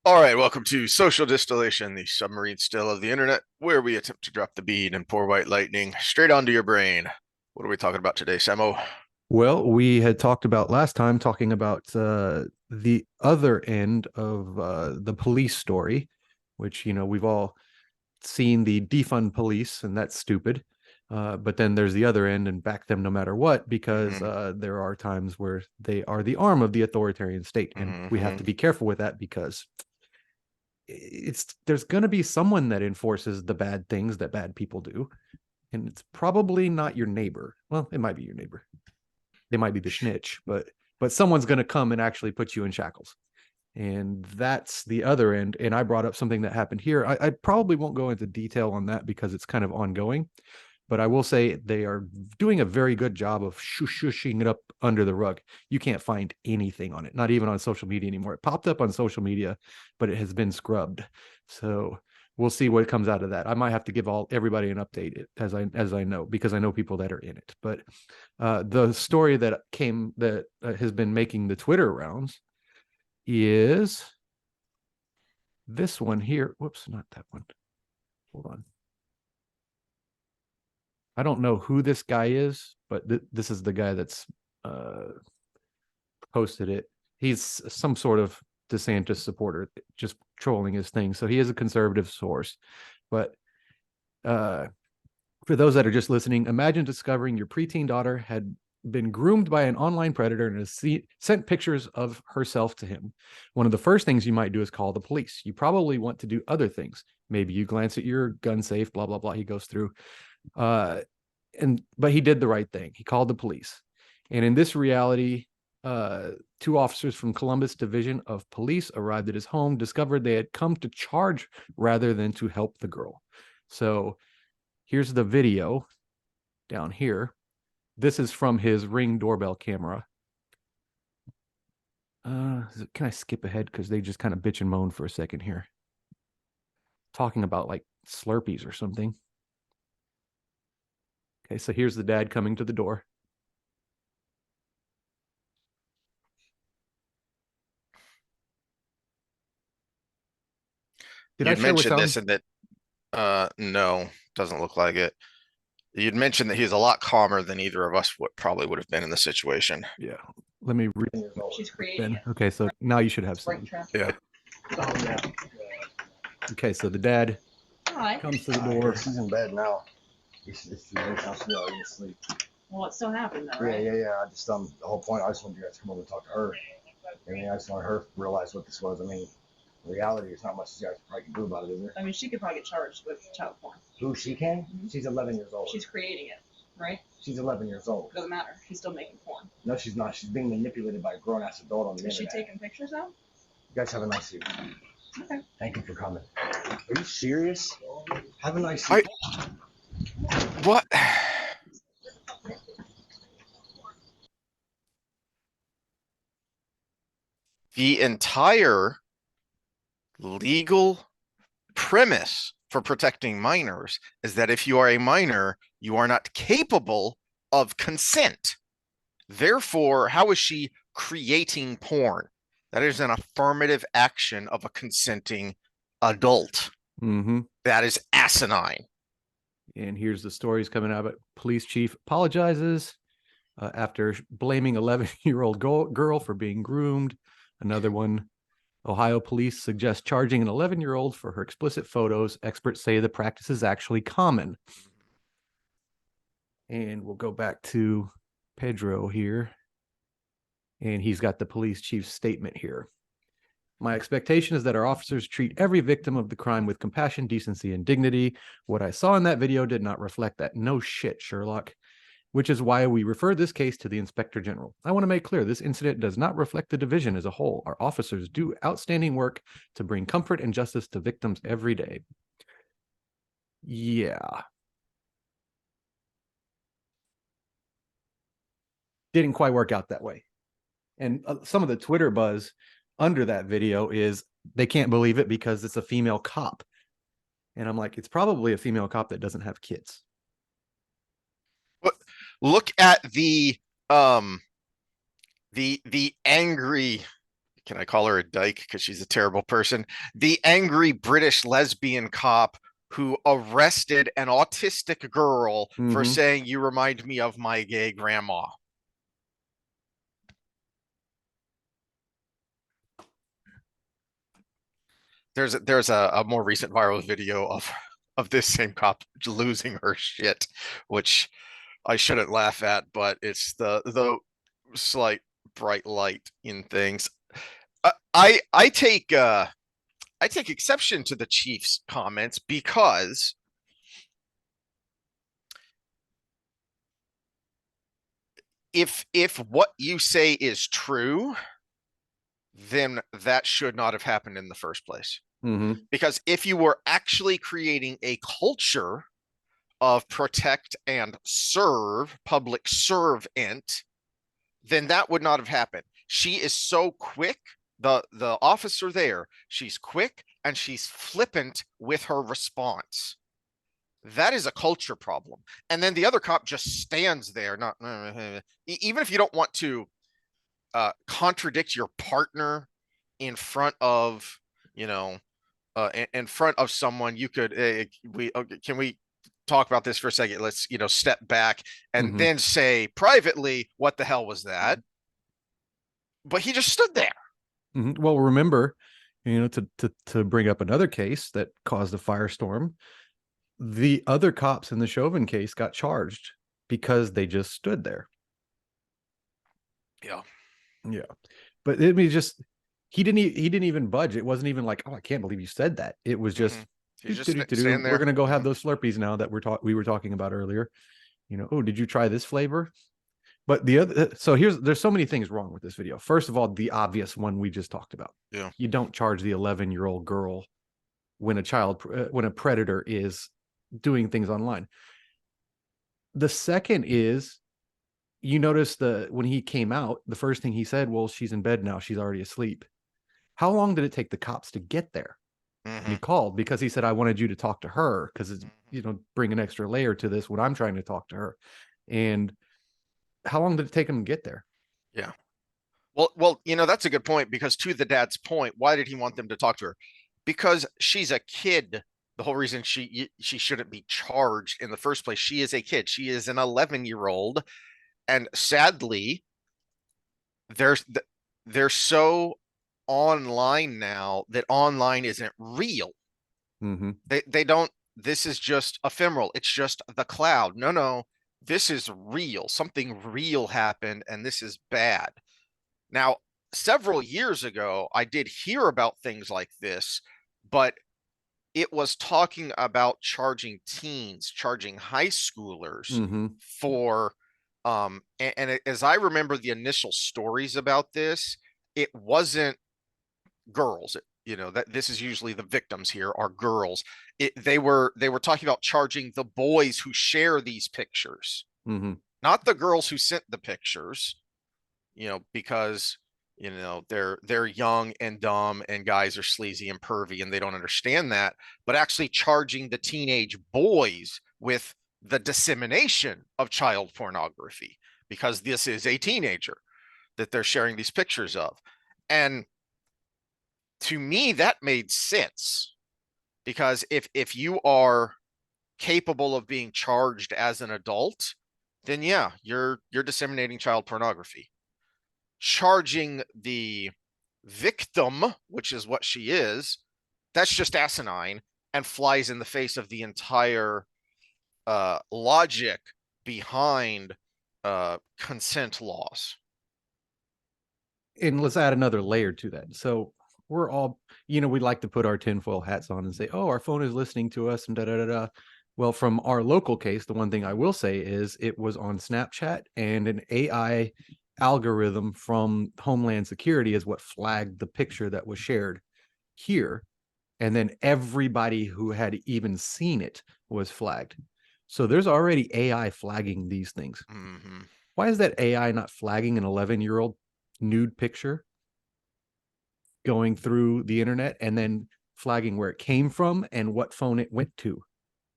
All right, welcome to Social Distillation, the submarine still of the internet, where we attempt to drop the bead and pour white lightning straight onto your brain. What are we talking about today, Samo? Well, we had talked about last time talking about the other end of the police story, which, we've all seen the defund police, and that's stupid. But then there's the other end and back them no matter what, because Mm-hmm. there are times where they are the arm of the authoritarian state. And we have Mm-hmm. to be careful with that because there's going to be someone that enforces the bad things that bad people do. And it's probably not your neighbor. Well, it might be your neighbor. They might be the snitch, but someone's going to come and actually put you in shackles. And that's the other end. And I brought up something that happened here. I probably won't go into detail on that because it's kind of ongoing, but I will say they are doing a very good job of shushing it up under the rug. You can't find anything on it, not even on social media anymore. It popped up on social media, but it has been scrubbed. So we'll see what comes out of that. I might have to give everybody an update as I know, because I know people that are in it. But the story that has been making the Twitter rounds is this one here. Whoops, not that one. Hold on. I don't know who this guy is, but this is the guy that's uh, posted it. He's some sort of DeSantis supporter, just trolling his thing. So he is a conservative source. But uh, for those that are just listening, imagine discovering your preteen daughter had been groomed by an online predator and has sent pictures of herself to him. One of the first things you might do is call the police. You probably want to do other things. Maybe you glance at your gun safe, blah, blah, blah. He goes through. Uh, but he did the right thing. He called the police. And in this reality, two officers from Columbus Division of Police arrived at his home, discovered they had come to charge rather than to help the girl. So here's the video down here. This is from his Ring doorbell camera. Can I skip ahead because they just kind of bitch and moan for a second here, talking about like Slurpees or something. Okay, so here's the dad coming to the door. Did I You'd share with mentioned sound? this and that, no, doesn't look like it. You'd mentioned that he's a lot calmer than either of us would have been in the situation. Yeah. Let me read She's creating then. it. Okay, so now you should have Spring sound. traffic. Yeah. Oh, yeah. Okay, so the dad Hi. comes to the door. She's in bed now. It's too late now. She's already asleep. Well, it still happened though, Yeah, right? yeah. I just the whole point. I just wanted you guys to come over and talk to her. I mean, I just want her to realize what this was. I mean, in reality, there's not much you guys probably can do about it, is there? I mean, she could probably get charged with child porn. Who she can? She's 11 years old. She's creating it, right? She's 11 years old. Doesn't matter. She's still making porn. No, she's not. She's being manipulated by a grown-ass adult on the Is she internet. taking pictures now? You guys have a nice evening. Okay. Thank you for coming. Are you serious? Have a nice I, evening. what? The entire legal premise for protecting minors is that if you are a minor, you are not capable of consent. Therefore, how is she creating porn? That is an affirmative action of a consenting adult. Mm-hmm. That is asinine. And here's the stories coming out. But police chief apologizes after blaming 11-year-old girl for being groomed. Another one, Ohio police suggest charging an 11-year-old for her explicit photos. Experts say the practice is actually common. And we'll go back to Pedro here. And he's got the police chief's statement here. My expectation is that our officers treat every victim of the crime with compassion, decency, and dignity. What I saw in that video did not reflect that. No shit, Sherlock. Which is why we refer this case to the Inspector General. I want to make clear this incident does not reflect the division as a whole. Our officers do outstanding work to bring comfort and justice to victims every day. Yeah. Didn't quite work out that way. And some of the Twitter buzz under that video is they can't believe it because it's a female cop. And I'm like, it's probably a female cop that doesn't have kids. But look at the angry can I call her a dyke because she's a terrible person? The angry British lesbian cop who arrested an autistic girl for Mhm. saying, "You remind me of my gay grandma." There's a more recent viral video of this same cop losing her shit, which I shouldn't laugh at, but it's the slight bright light in things. I take exception to the chief's comments because if what you say is true, then that should not have happened in the first place. Mhm. Because if you were actually creating a culture of protect and serve, public servant, then that would not have happened. She is so quick, the officer there, she's quick and she's flippant with her response. That is a culture problem. And then the other cop just stands there, not even if you don't want to contradict your partner in front of, you know, in front of someone, you could can we talk about this for a second? Let's, step back and Mhm. then say privately, what the hell was that? But he just stood there. Mhm. Well, remember, to bring up another case that caused a firestorm, the other cops in the Chauvin case got charged because they just stood there. Yeah. Yeah. But it mean just he didn't even budge. It wasn't even like, oh, I can't believe you said that. It was just He's just "Do-do-do-do-do. standing We're there. gonna go have Mhm. those Slurpees now that we were talking about earlier. Oh, did you try this flavor? But the other, so there's so many things wrong with this video. First of all, the obvious one we just talked about. Yeah. You don't charge the 11-year-old girl when when a predator is doing things online. The second is, you notice when he came out, the first thing he said, well, she's in bed now, she's already asleep. How long did it take the cops to get there? And he called because he said, I wanted you to talk to her because it's, bring an extra layer to this when I'm trying to talk to her. And how long did it take him to get there? Yeah. Well, that's a good point, because to the dad's point, why did he want them to talk to her? Because she's a kid. The whole reason she shouldn't be charged in the first place. She is a kid. She is an 11-year-old, and sadly, there's they're so online now that online isn't real. Mm-hmm. They don't. This is just ephemeral. It's just the cloud. No, this is real. Something real happened, and this is bad. Now, several years ago, I did hear about things like this, but it was talking about charging teens, charging high schoolers Mm-hmm. for, as I remember the initial stories about this, it wasn't girls. That this is usually the victims here are girls. They were talking about charging the boys who share these pictures, Mm-hmm. not the girls who sent the pictures, because they're young and dumb, and guys are sleazy and pervy and they don't understand that, but actually charging the teenage boys with the dissemination of child pornography, because this is a teenager that they're sharing these pictures of. And to me, that made sense, because if you are capable of being charged as an adult, then yeah, you're disseminating child pornography. Charging the victim, which is what she is, that's just asinine and flies in the face of the entire logic behind consent laws. And let's add another layer to that. So we're all, we like to put our tinfoil hats on and say, oh, our phone is listening to us and da da da da. Well, from our local case, the one thing I will say is it was on Snapchat, and an AI algorithm from Homeland Security is what flagged the picture that was shared here. And then everybody who had even seen it was flagged. So there's already AI flagging these things. Mm-hmm. Why is that AI not flagging an 11-year-old nude picture going through the internet and then flagging where it came from and what phone it went to?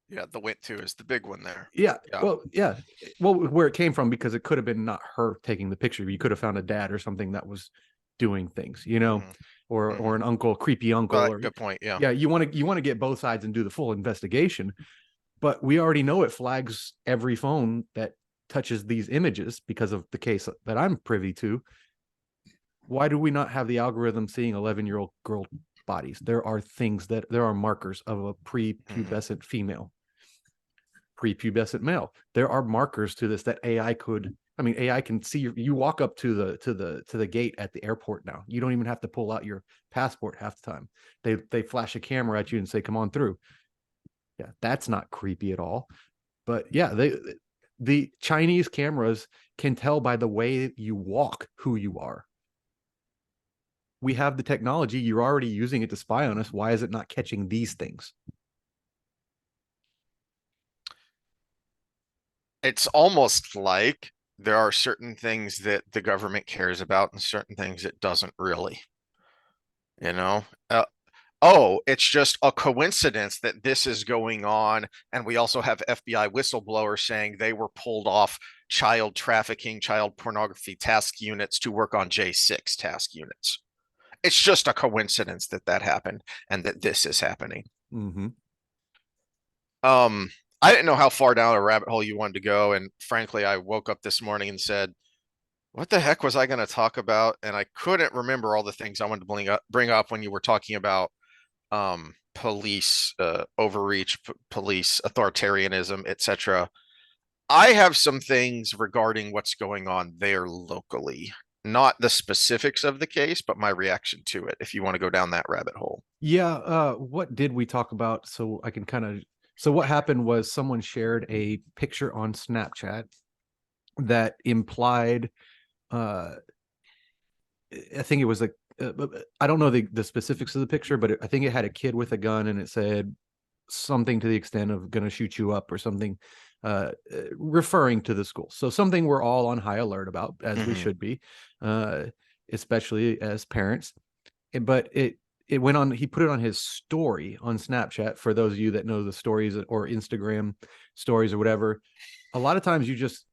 Yeah, the went to is the big one there. Yeah. Yeah. Well, yeah. Well, where it came from, because it could have been not her taking the picture. You could have found a dad or something that was doing things, you know, Mhm. or an uncle, creepy uncle, Well, or good point. Yeah. yeah, you want to get both sides and do the full investigation, but we already know it flags every phone that touches these images because of the case that I'm privy to. Why do we not have the algorithm seeing 11-year-old girl bodies? There are markers of a prepubescent female, prepubescent male. There are markers to this that AI could. I mean, AI can see you walk up to the gate at the airport now. You don't even have to pull out your passport half the time. They flash a camera at you and say, "Come on through." Yeah, that's not creepy at all. But yeah, the Chinese cameras can tell by the way you walk who you are. We have the technology. You're already using it to spy on us. Why is it not catching these things? It's almost like there are certain things that the government cares about and certain things it doesn't really, you know? Oh, it's just a coincidence that this is going on. And we also have FBI whistleblowers saying they were pulled off child trafficking, child pornography task units to work on J6 task units. It's just a coincidence that that happened and that this is happening. Mm-hmm. I didn't know how far down a rabbit hole you wanted to go. And frankly, I woke up this morning and said, what the heck was I going to talk about? And I couldn't remember all the things I wanted to bring up when you were talking about police overreach, police authoritarianism, etc. I have some things regarding what's going on there locally, not the specifics of the case, but my reaction to it, if you want to go down that rabbit hole. Yeah, what did we talk about? So I can kind of, so what happened was someone shared a picture on Snapchat that implied, I think it was like, I don't know the specifics of the picture, but I think it had a kid with a gun and it said something to the extent of gonna shoot you up or something, referring to the school. So something we're all on high alert about, as we should be, especially as parents. But it went on, he put it on his story on Snapchat. For those of you that know the stories or Instagram stories or whatever, a lot of times you just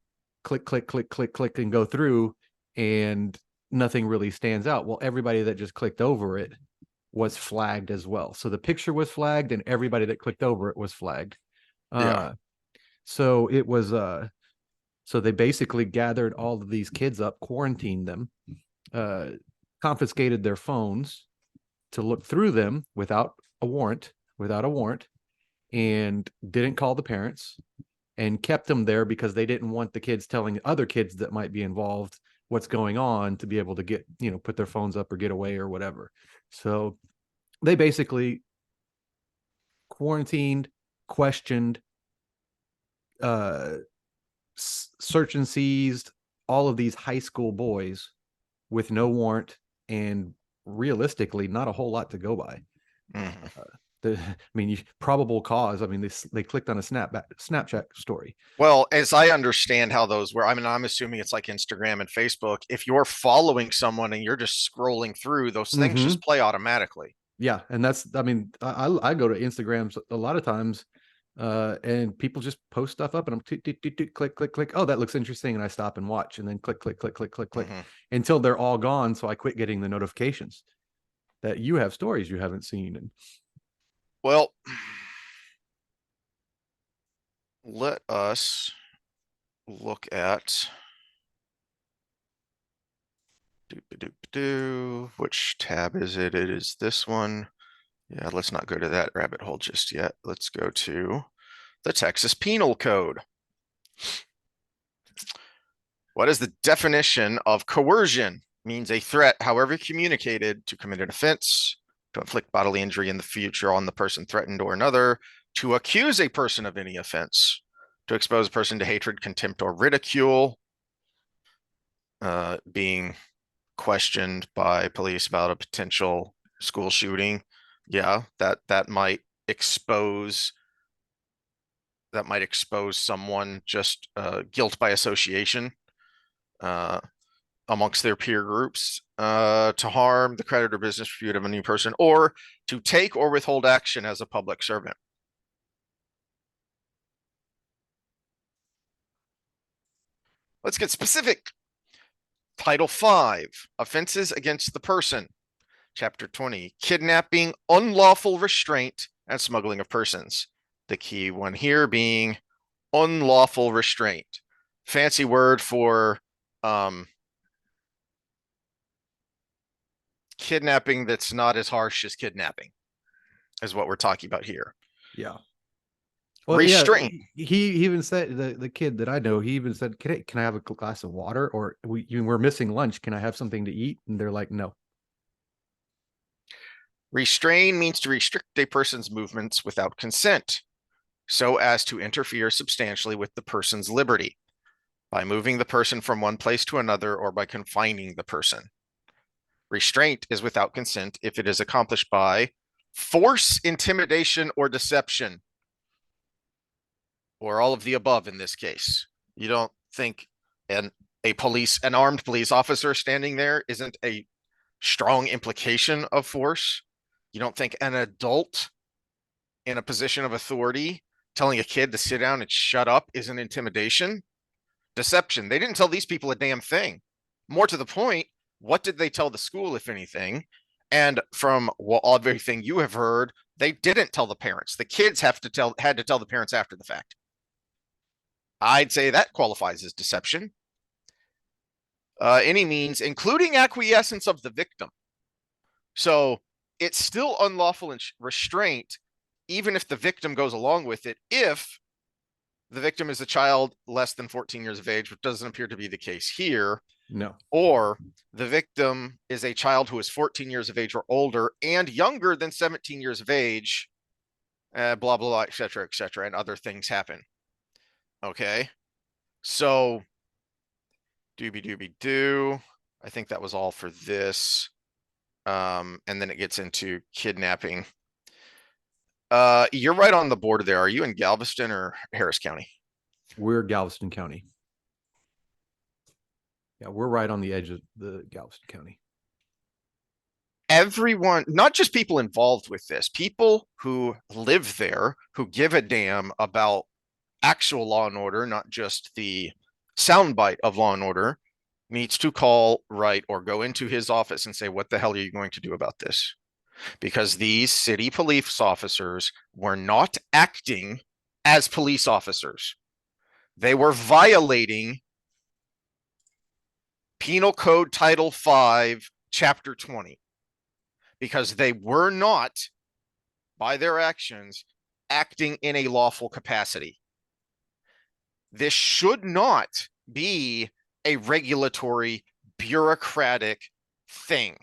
click, click, click, click, click, and go through and nothing really stands out. Well, everybody that just clicked over it was flagged as well. So the picture was flagged and everybody that clicked over it was flagged. Yeah. So it was, so they basically gathered all of these kids up, quarantined them, confiscated their phones to look through them without a warrant, and didn't call the parents and kept them there because they didn't want the kids telling other kids that might be involved what's going on, to be able to get, put their phones up or get away or whatever. So they basically quarantined, questioned, search and seized all of these high school boys with no warrant and realistically not a whole lot to go by. Probable cause. I mean, they clicked on a Snapchat story. Well, as I understand how those were, I mean, I'm assuming it's like Instagram and Facebook. If you're following someone and you're just scrolling through, those things just play automatically. Yeah, and that's, I mean, I go to Instagram a lot of times, and people just post stuff up, and I'm click, click, click. Oh, that looks interesting, and I stop and watch, and then click, click, click, click, click, click, until they're all gone. So I quit getting the notifications that you have stories you haven't seen. And well, let us look at which tab is it? It is this one. Yeah, let's not go to that rabbit hole just yet. Let's go to the Texas Penal Code. What is the definition of coercion? Means a threat, however communicated, to commit an offense, to inflict bodily injury in the future on the person threatened or another, to accuse a person of any offense, to expose a person to hatred, contempt, or ridicule, being questioned by police about a potential school shooting. Yeah, that might expose someone just guilt by association amongst their peer groups, to harm the credit or business repute of a new person, or to take or withhold action as a public servant. Let's get specific. Title 5, offenses against the person. Chapter 20, kidnapping, unlawful restraint, and smuggling of persons. The key one here being unlawful restraint. Fancy word for kidnapping that's not as harsh as kidnapping is what we're talking about here. Yeah. Restraint. Yeah, he even said, the kid that I know, he even said, can I have a glass of water? Or we're missing lunch. Can I have something to eat? And they're like, no. Restrain means to restrict a person's movements without consent, so as to interfere substantially with the person's liberty by moving the person from one place to another or by confining the person. Restraint is without consent if it is accomplished by force, intimidation, or deception, or all of the above in this case. You don't think an armed police officer standing there isn't a strong implication of force? You don't think an adult in a position of authority telling a kid to sit down and shut up isn't intimidation? Deception. They didn't tell these people a damn thing. More to the point, what did they tell the school, if anything? And from everything you have heard, they didn't tell the parents. The kids had to tell the parents after the fact. I'd say that qualifies as deception. Any means, including acquiescence of the victim. So it's still unlawful restraint, even if the victim goes along with it, if the victim is a child less than 14 years of age, which doesn't appear to be the case here. No. Or the victim is a child who is 14 years of age or older and younger than 17 years of age, blah, blah, blah, et cetera, and other things happen. Okay. So, doobie-doobie-doo. I think that was all for this. And then it gets into kidnapping. You're right on the border there. Are you in Galveston or Harris County? We're Galveston County. Yeah, we're right on the edge of the Galveston County. Everyone, not just people involved with this, people who live there, who give a damn about actual law and order, not just the soundbite of law and order, needs to call Wright or go into his office and say, what the hell are you going to do about this? Because these city police officers were not acting as police officers. They were violating Penal Code Title 5, Chapter 20, because they were not, by their actions, acting in a lawful capacity. This should not be a regulatory, bureaucratic thing.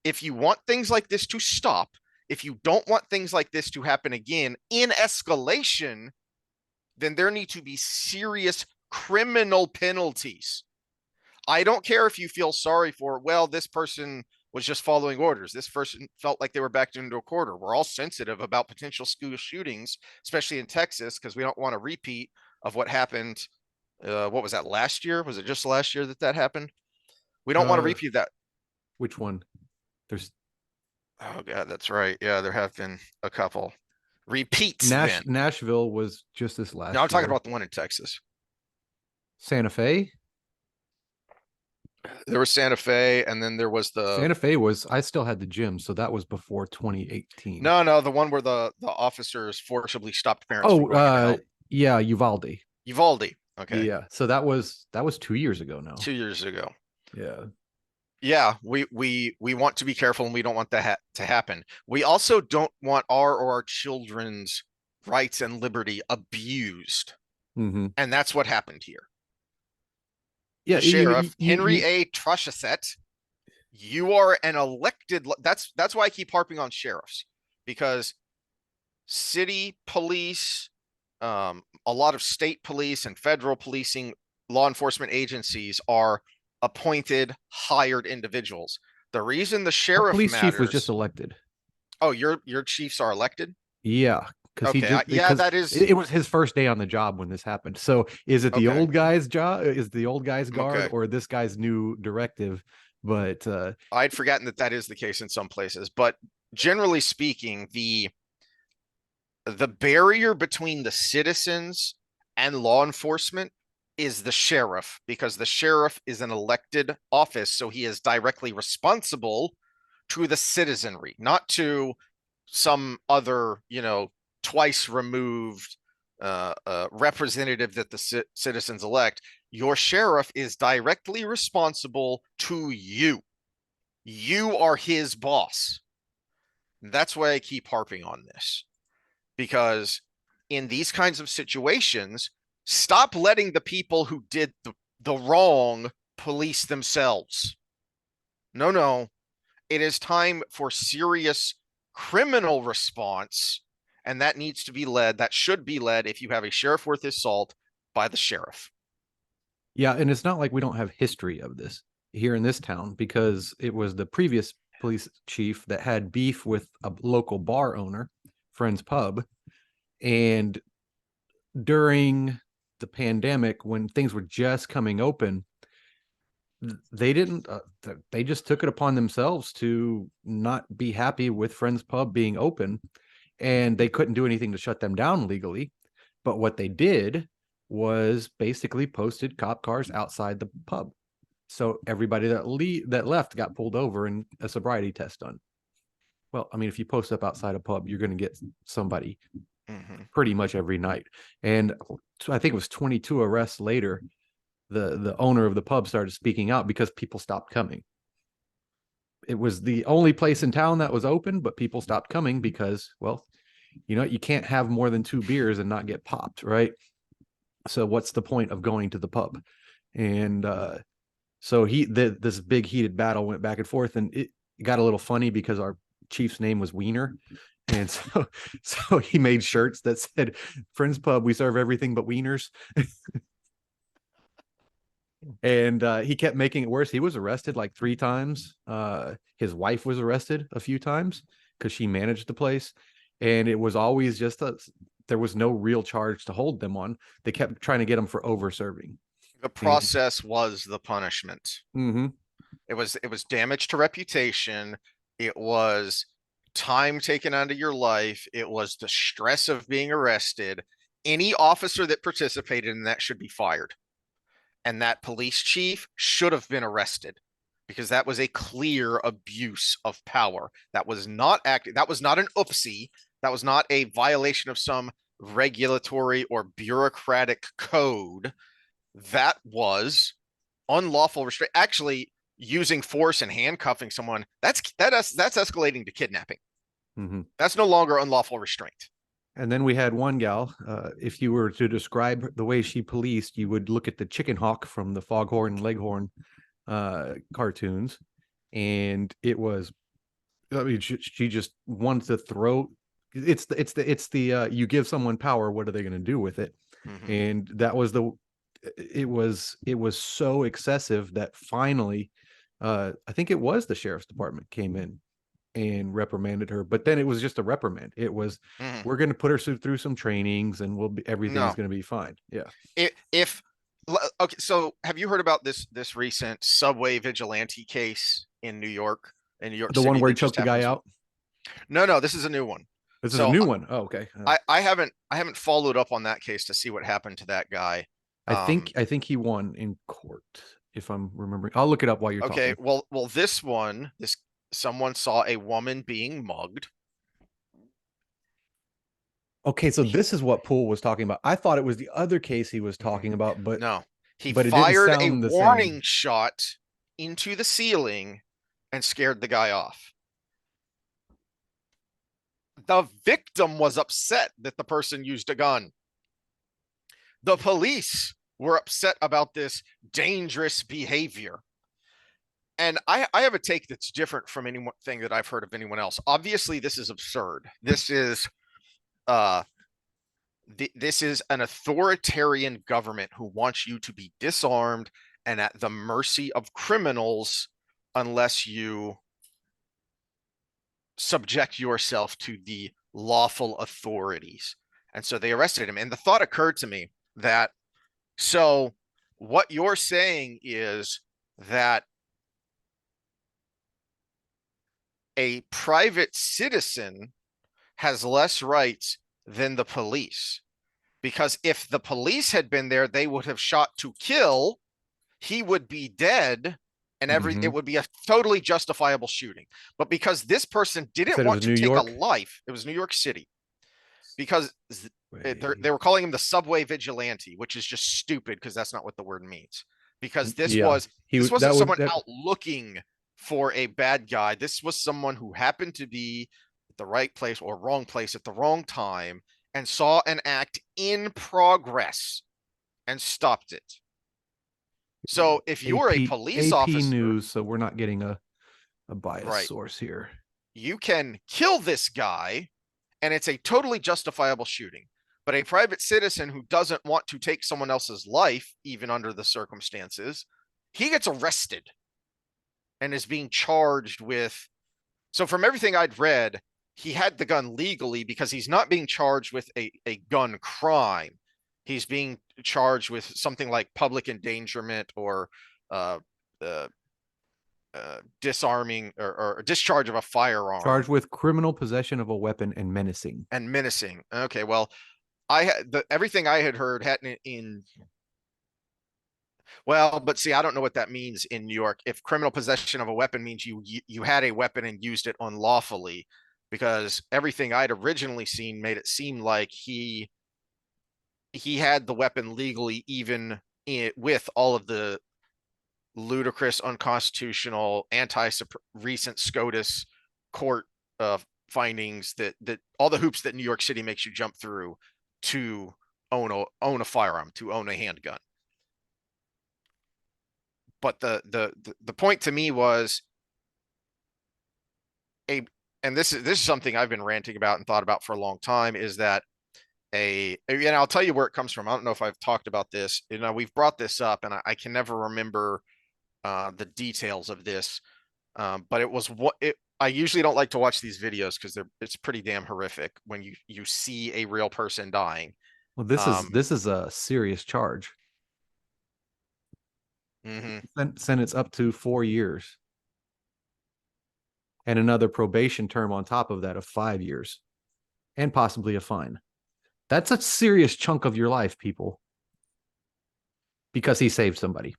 If you want things like this to stop, if you don't want things like this to happen again in escalation, then there need to be serious criminal penalties. I don't care if you feel sorry for, well, this person was just following orders. This person felt like they were backed into a corner. We're all sensitive about potential school shootings, especially in Texas, because we don't want a repeat of what happened. What was that, last year? Was it just last year that happened? We don't want to repeat that. Which one? Oh God, that's right. Yeah, there have been a couple repeats. Nashville was just this last. No, I'm talking about the one in Texas. Santa Fe. There was Santa Fe, and then there was Santa Fe was. I still had the gym, so that was before 2018. No, the one where the officers forcibly stopped parents. Yeah, Uvalde. Okay. Yeah, so that was 2 years ago now. 2 years ago. Yeah. We want to be careful, and we don't want that to happen. We also don't want our children's rights and liberty abused, and that's what happened here. Yeah, the sheriff, Henry A. Truchasset, you are an elected. That's why I keep harping on sheriffs, because city police, a lot of state police and federal policing law enforcement agencies are appointed, hired individuals. The reason the sheriff police matters, chief was just elected. Oh, your chiefs are elected? Yeah. That is. It was his first day on the job when this happened. So is it the old guy's job? Is the old guy's guard or this guy's new directive? But I'd forgotten that is the case in some places. But generally speaking, the barrier between the citizens and law enforcement is the sheriff, because the sheriff is an elected office, so he is directly responsible to the citizenry, not to some other, twice removed representative that the citizens elect. Your sheriff is directly responsible to you. You are his boss. That's why I keep harping on this, because in these kinds of situations, stop letting the people who did the wrong police themselves. No. It is time for serious criminal response, and that needs to be led. That should be led, if you have a sheriff worth his salt, by the sheriff. Yeah, and it's not like we don't have history of this here in this town, because it was the previous police chief that had beef with a local bar owner, Friends Pub, and during the pandemic, when things were just coming open, they didn't they just took it upon themselves to not be happy with Friends Pub being open, and they couldn't do anything to shut them down legally. But what they did was basically posted cop cars outside the pub, so everybody that left got pulled over and a sobriety test done. Well, I mean, if you post up outside a pub, you're going to get somebody pretty much every night. And I think it was 22 arrests later, the owner of the pub started speaking out because people stopped coming. It was the only place in town that was open, but people stopped coming because, well, you can't have more than 2 beers and not get popped, right? So what's the point of going to the pub? And so this big heated battle went back and forth, and it got a little funny because our chief's name was Wiener. And so he made shirts that said, "Friends Pub, we serve everything but wieners." And he kept making it worse. He was arrested like 3 times. His wife was arrested a few times because she managed the place. And it was always just there was no real charge to hold them on. They kept trying to get them for over serving. The process was the punishment. Mm-hmm. It was damage to reputation. It was time taken out of your life. It was the stress of being arrested. Any officer that participated in that should be fired. And that police chief should have been arrested, because that was a clear abuse of power. That was not that was not an oopsie. That was not a violation of some regulatory or bureaucratic code. That was unlawful restraint. Actually, using force and handcuffing someone, that's escalating to kidnapping. Mm-hmm. That's no longer unlawful restraint. And then we had one gal, if you were to describe the way she policed, you would look at the Chicken Hawk from the Foghorn Leghorn cartoons. And it was, I mean, she just wanted to throw, it's the you give someone power, what are they going to do with it? Mm-hmm. And that was it was so excessive that finally, I think it was the sheriff's department came in and reprimanded her. But then it was just a reprimand. It was, we're going to put her through some trainings, and everything's going to be fine. Yeah. Okay, so have you heard about this recent subway vigilante case in New York? In New York the City, one where he choked the guy out? No, this is a new one. This is a new one. Oh, okay. I haven't followed up on that case to see what happened to that guy. I think he won in court, if I'm remembering. I'll look it up while you're talking. Okay, well, someone saw a woman being mugged. Okay, so this is what Poole was talking about. I thought it was the other case he was talking about, but no, he fired a warning same. shot into the ceiling and scared the guy off. The victim was upset that the person used a gun. The police were upset about this dangerous behavior. And I have a take that's different from anything that I've heard of anyone else. Obviously, this is absurd. This is this is an authoritarian government who wants you to be disarmed and at the mercy of criminals unless you subject yourself to the lawful authorities. And so they arrested him. And the thought occurred to me that, so what you're saying is that a private citizen has less rights than the police. because if the police had been there, they would have shot to kill. He would be dead, and it would be a totally justifiable shooting. But because this person didn't Said it want was to New take York? a life, it was New York City. Because Wait. they were calling him the subway vigilante, which is just stupid because that's not what the word means. Because this wasn't someone out looking for a bad guy. This was someone who happened to be at the right place or wrong place at the wrong time and saw an act in progress and stopped it. So if you're a police officer, News, so we're not getting a biased Right. source here. you can kill this guy and it's a totally justifiable shooting. But a private citizen who doesn't want to take someone else's life, even under the circumstances, he gets arrested and is being charged with. So from everything I'd read, he had the gun legally because he's not being charged with a gun crime. He's being charged with something like public endangerment or disarming or discharge of a firearm. Charged with criminal possession of a weapon and menacing. Okay, well, everything I had heard hadn't in. Well, but see, I don't know what that means in New York. If criminal possession of a weapon means you had a weapon and used it unlawfully, because everything I'd originally seen made it seem like he had the weapon legally, even with all of the ludicrous, unconstitutional, recent SCOTUS court findings that all the hoops that New York City makes you jump through to own a firearm, to own a handgun. But the point to me was and this is something I've been ranting about and thought about for a long time, is that and I'll tell you where it comes from. I don't know if I've talked about this. We've brought this up, and I can never remember the details of this. But it was I usually don't like to watch these videos because it's pretty damn horrific when you see a real person dying. Well, this is a serious charge. Sentence up to 4 years. And another probation term on top of that of 5 years. And possibly a fine. That's a serious chunk of your life, people. Because he saved somebody.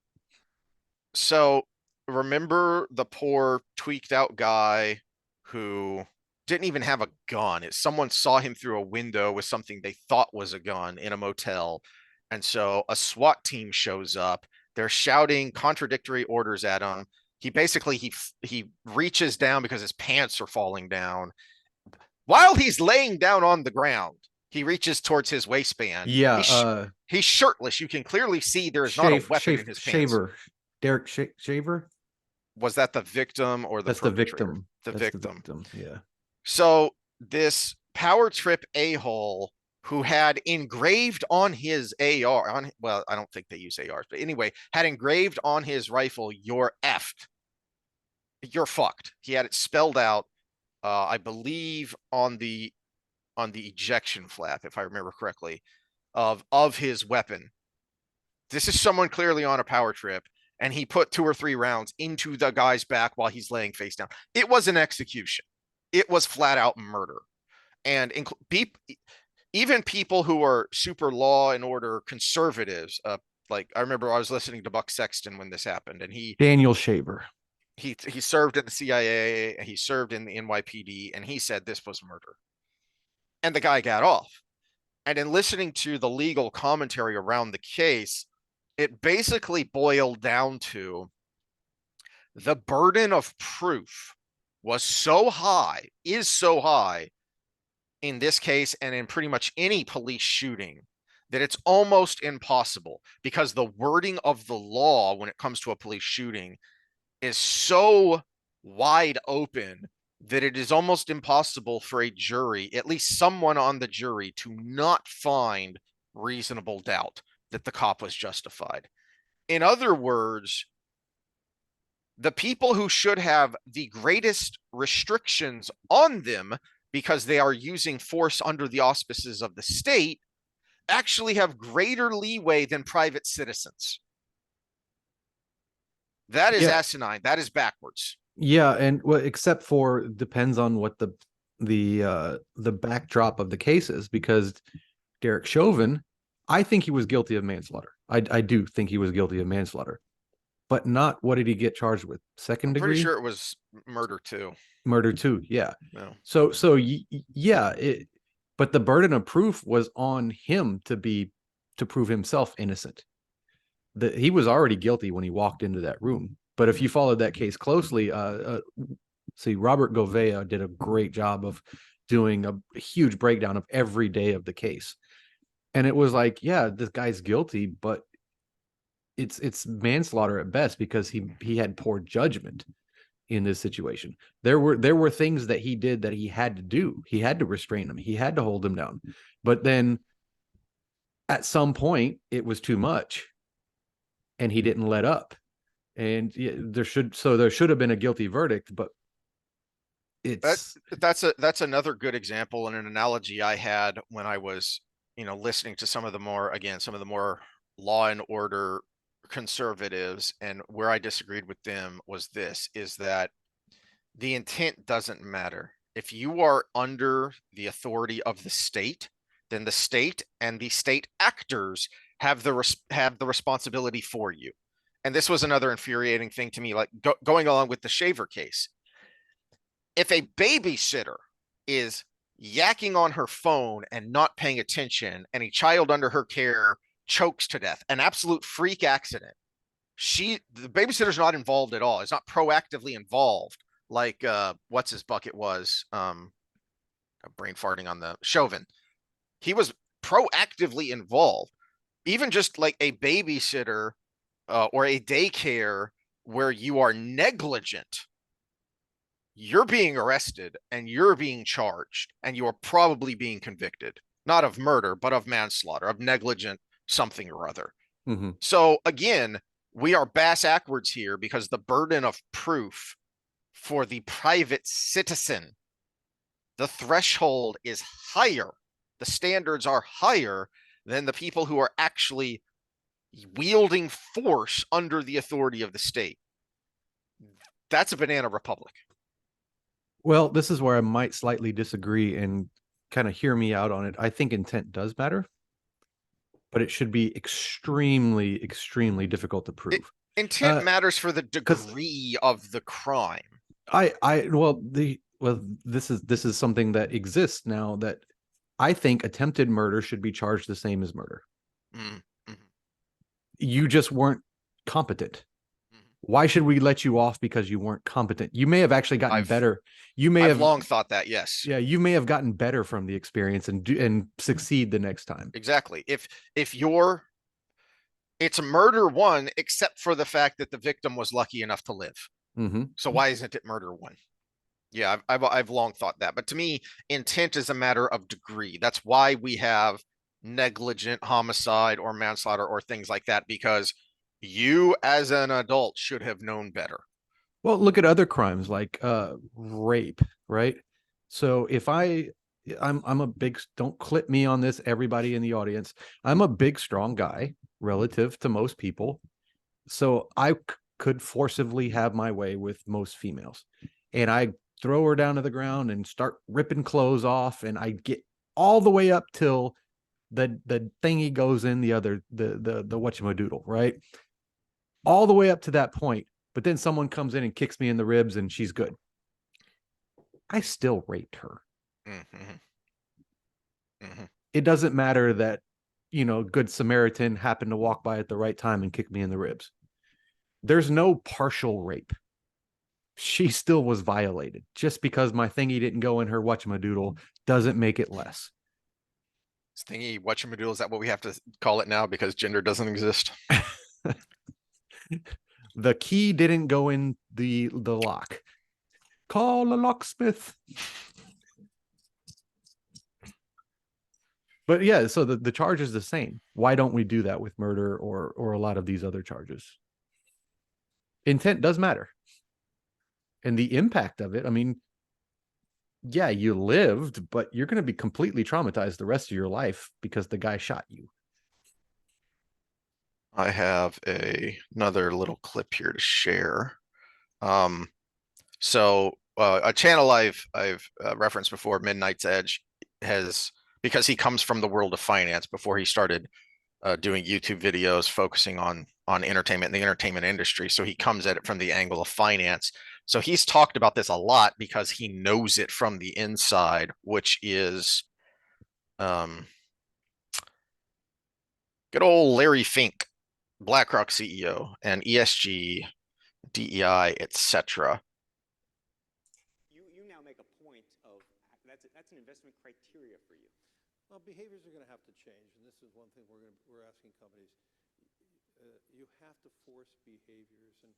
So remember the poor tweaked out guy who didn't even have a gun. Someone saw him through a window with something they thought was a gun in a motel. And so a SWAT team shows up. They're shouting contradictory orders at him. He basically, he reaches down because his pants are falling down. While he's laying down on the ground, he reaches towards his waistband. Yeah. He's shirtless. You can clearly see there's not a weapon in his pants. Derek Shaver? Was that the victim or the That's perpetrator? the victim. Yeah. So this power trip a-hole who had engraved on his AR, well, I don't think they use ARs, but anyway, had engraved on his rifle, "You're effed. You're fucked." He had it spelled out, I believe, on the ejection flap, if I remember correctly, of his weapon. This is someone clearly on a power trip, and he put 2 or 3 rounds into the guy's back while he's laying face down. It was an execution. It was flat out murder. And even people who are super law and order conservatives, like I remember I was listening to Buck Sexton when this happened, and Daniel Shaver. He served in the CIA, he served in the NYPD, and he said this was murder. And the guy got off. And in listening to the legal commentary around the case, it basically boiled down to the burden of proof is so high in this case and in pretty much any police shooting that it's almost impossible, because the wording of the law when it comes to a police shooting is so wide open that it is almost impossible for a jury, at least someone on the jury, to not find reasonable doubt that the cop was justified. In other words, the people who should have the greatest restrictions on them because they are using force under the auspices of the state actually have greater leeway than private citizens. That is asinine. That is backwards. Yeah, and except for depends on what the backdrop of the case is, because Derek Chauvin I think he was guilty of manslaughter. I do think he was guilty of manslaughter, but not what did he get charged with? Second I'm degree? pretty sure it was murder too. Murder too. Yeah. No. So yeah, but the burden of proof was on him to prove himself innocent. He was already guilty when he walked into that room. But if you followed that case closely, see, Robert Gouveia did a great job of doing a huge breakdown of every day of the case. And it was like, yeah, this guy's guilty, but it's manslaughter at best because he had poor judgment in this situation. There were things that he did that he had to do. He had to restrain him. He had to hold him down. But then at some point it was too much and he didn't let up. And there should have been a guilty verdict, but that's another good example and an analogy I had when I was, listening to some of the more law and order conservatives, and where I disagreed with them was is that the intent doesn't matter. If you are under the authority of the state, then the state and the state actors have the responsibility for you. And this was another infuriating thing to me, like going along with the Shaver case. If a babysitter is yakking on her phone and not paying attention, and a child under her care chokes to death, an absolute freak accident, the babysitter's not involved at all. It's not proactively involved like what's his bucket was, brain farting on the Chauvin. He was proactively involved. Even just like a babysitter or a daycare where you are negligent, you're being arrested and you're being charged and you are probably being convicted, not of murder, but of manslaughter, of negligent something or other. Mm-hmm. So again, we are bass-ackwards here because the burden of proof for the private citizen, the threshold is higher. The standards are higher than the people who are actually wielding force under the authority of the state. That's a banana republic. Well, this is where I might slightly disagree and kind of hear me out on it. I think intent does matter, but it should be extremely, extremely difficult to prove. Intent matters for the degree of the crime. This is something that exists now, that I think attempted murder should be charged the same as murder. Mm-hmm. You just weren't competent. Why should we let you off because you weren't competent? You may have actually gotten better. I've long thought that, yes. Yeah, you may have gotten better from the experience and succeed the next time. Exactly. If it's a murder one, except for the fact that the victim was lucky enough to live. Mm-hmm. So why isn't it murder one? Yeah, I've long thought that. But to me, intent is a matter of degree. That's why we have negligent homicide or manslaughter or things like that, because you as an adult should have known better. Well, look at other crimes like rape, right? So if I'm a big, don't clip me on this, everybody in the audience. I'm a big, strong guy relative to most people. So I could forcibly have my way with most females. And I throw her down to the ground and start ripping clothes off. And I get all the way up till the thingy goes in the whatchamadoodle, right? All the way up to that point. But then someone comes in and kicks me in the ribs and she's good. I still raped her. Mm-hmm. Mm-hmm. It doesn't matter that, Good Samaritan happened to walk by at the right time and kick me in the ribs. There's no partial rape. She still was violated. Just because my thingy didn't go in her whatchamadoodle doesn't make it less. Thingy whatchamadoodle, is that what we have to call it now because gender doesn't exist? The key didn't go in the lock. Call a locksmith. But yeah, so the charge is the same. Why don't we do that with murder or a lot of these other charges? Intent does matter. And the impact of it, I mean, yeah, you lived, but you're going to be completely traumatized the rest of your life because the guy shot you. I have another little clip here to share. So a channel I've referenced before, Midnight's Edge, has, because he comes from the world of finance before he started doing YouTube videos focusing on entertainment and the entertainment industry. So he comes at it from the angle of finance. So he's talked about this a lot because he knows it from the inside, which is good old Larry Fink, BlackRock CEO and ESG, DEI, etc. You now make a point of that's an investment criteria for you. Well, behaviors are going to have to change, and this is one thing we're asking companies. You have to force behaviors, and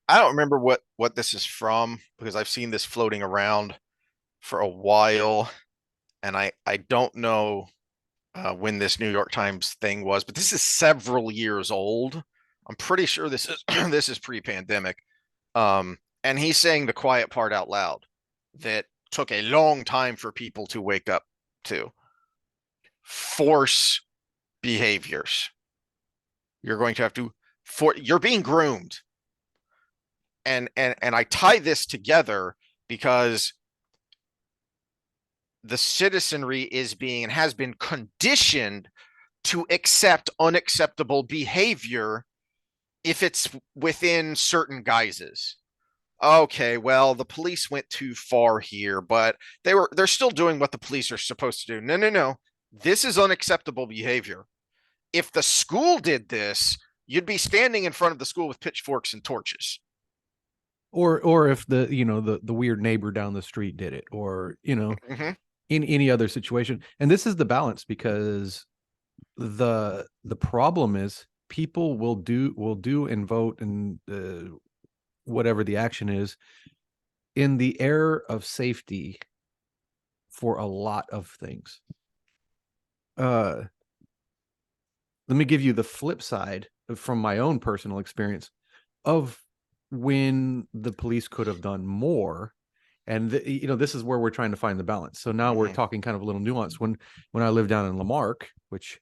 I don't remember what this is from because I've seen this floating around for a while, and I don't know when this New York Times thing was, but this is several years old. I'm pretty sure this is this is pre-pandemic. And he's saying the quiet part out loud that took a long time for people to wake up to. Force behaviors. You're going to have to you're being groomed. And I tie this together because the citizenry is being and has been conditioned to accept unacceptable behavior if it's within certain guises. Okay, well, the police went too far here, but they're still doing what the police are supposed to do. No. This is unacceptable behavior. If the school did this, you'd be standing in front of the school with pitchforks and torches. Or if the weird neighbor down the street did it, or Mm-hmm. in any other situation. And this is the balance, because the problem is people will do and vote and whatever the action is in the air of safety for a lot of things. Let me give you the flip side from my own personal experience of when the police could have done more. And this is where we're trying to find the balance. So now we're talking kind of a little nuance. When I lived down in Lamarck, which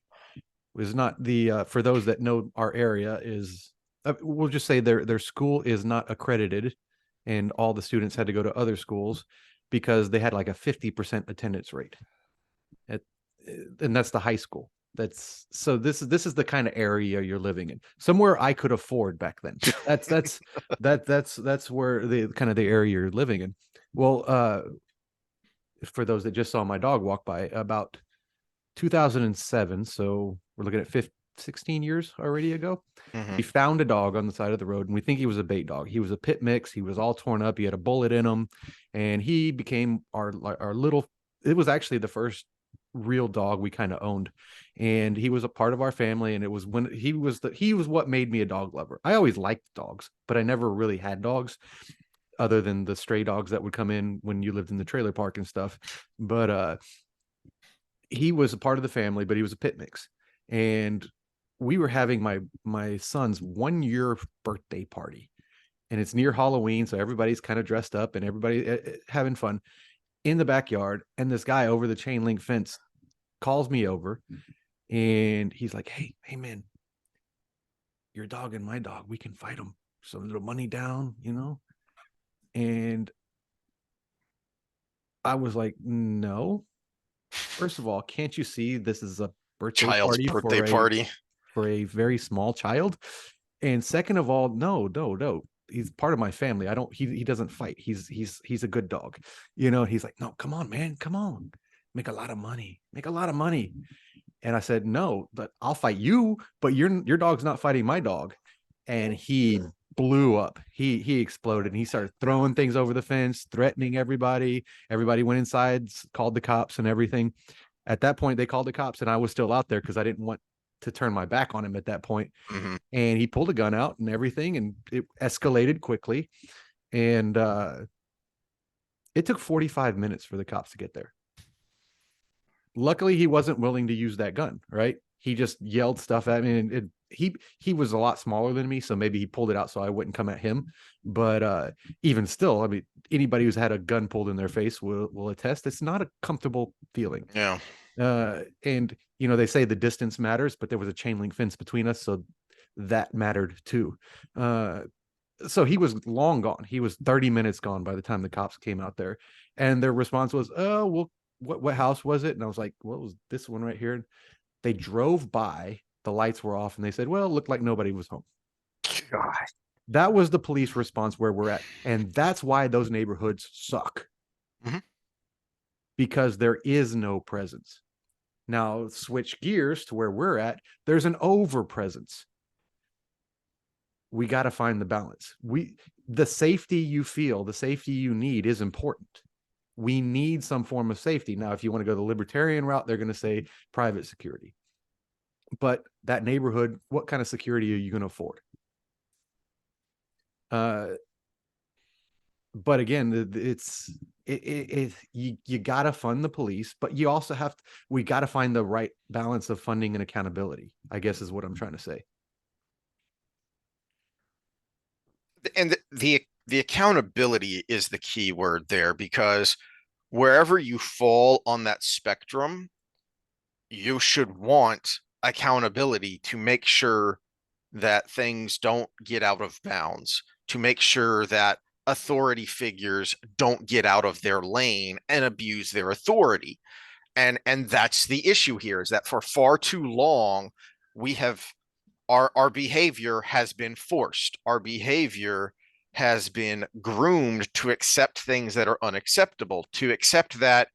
was not the for those that know our area, is we'll just say their school is not accredited, and all the students had to go to other schools because they had like a 50% attendance rate. And that's the high school. This is the kind of area you're living in. Somewhere I could afford back then. That's where the kind of the area you're living in. Well, for those that just saw my dog walk by, about 2007, so we're looking at 16 years already ago, we found a dog on the side of the road, and we think he was a bait dog. He was a pit mix. He was all torn up. He had a bullet in him, and he became our little. It was actually the first real dog we kind of owned, and he was a part of our family. And it was when he was what made me a dog lover. I always liked dogs, but I never really had dogs other than the stray dogs that would come in when you lived in the trailer park and stuff. But he was a part of the family, but he was a pit mix. And we were having my son's 1-year birthday party, and it's near Halloween, so everybody's kind of dressed up and everybody having fun in the backyard. And this guy over the chain link fence calls me over, and he's like, hey man, your dog and my dog, we can fight them, some little money down, And I was like, no, first of all, can't you see this is a Child's birthday party for a very small child? And second of all, no, he's part of my family. He doesn't fight. He's a good dog. He's like, no, come on, man. Come on. Make a lot of money. And I said, no, but I'll fight you, but your dog's not fighting my dog. And he blew up. He exploded, and he started throwing things over the fence, threatening everybody. Everybody went inside, called the cops and everything. At that point, they called the cops, and I was still out there because I didn't want to turn my back on him at that point. And he pulled a gun out and everything, and it escalated quickly. And it took 45 minutes for the cops to get there. Luckily, he wasn't willing to use that gun, right? He just yelled stuff at me, and he was a lot smaller than me, so maybe he pulled it out so I wouldn't come at him. But even still, I mean, anybody who's had a gun pulled in their face will attest it's not a comfortable feeling. Yeah. And they say the distance matters, but there was a chain link fence between us, so that mattered too. So he was long gone. He was 30 minutes gone by the time the cops came out there, and their response was, "Oh, what house was it? And I was like, what was this one right here? And they drove by, the lights were off, and they said, well, it looked like nobody was home. God. That was the police response where we're at. And that's why those neighborhoods suck. Mhm. Because there is no presence. Now, switch gears to where we're at, there's an over presence. We got to find the balance. The safety you feel, the safety you need is important. We need some form of safety. Now, if you want to go the libertarian route, they're going to say private security. But that neighborhood, what kind of security are you going to afford? But again, you got to fund the police, but you also we got to find the right balance of funding and accountability, I guess is what I'm trying to say. And the accountability is the key word there, because wherever you fall on that spectrum, you should want accountability to make sure that things don't get out of bounds, to make sure that authority figures don't get out of their lane and abuse their authority. And that's the issue here, is that for far too long, we have our behavior has been forced. Our behavior has been groomed to accept things that are unacceptable, to accept that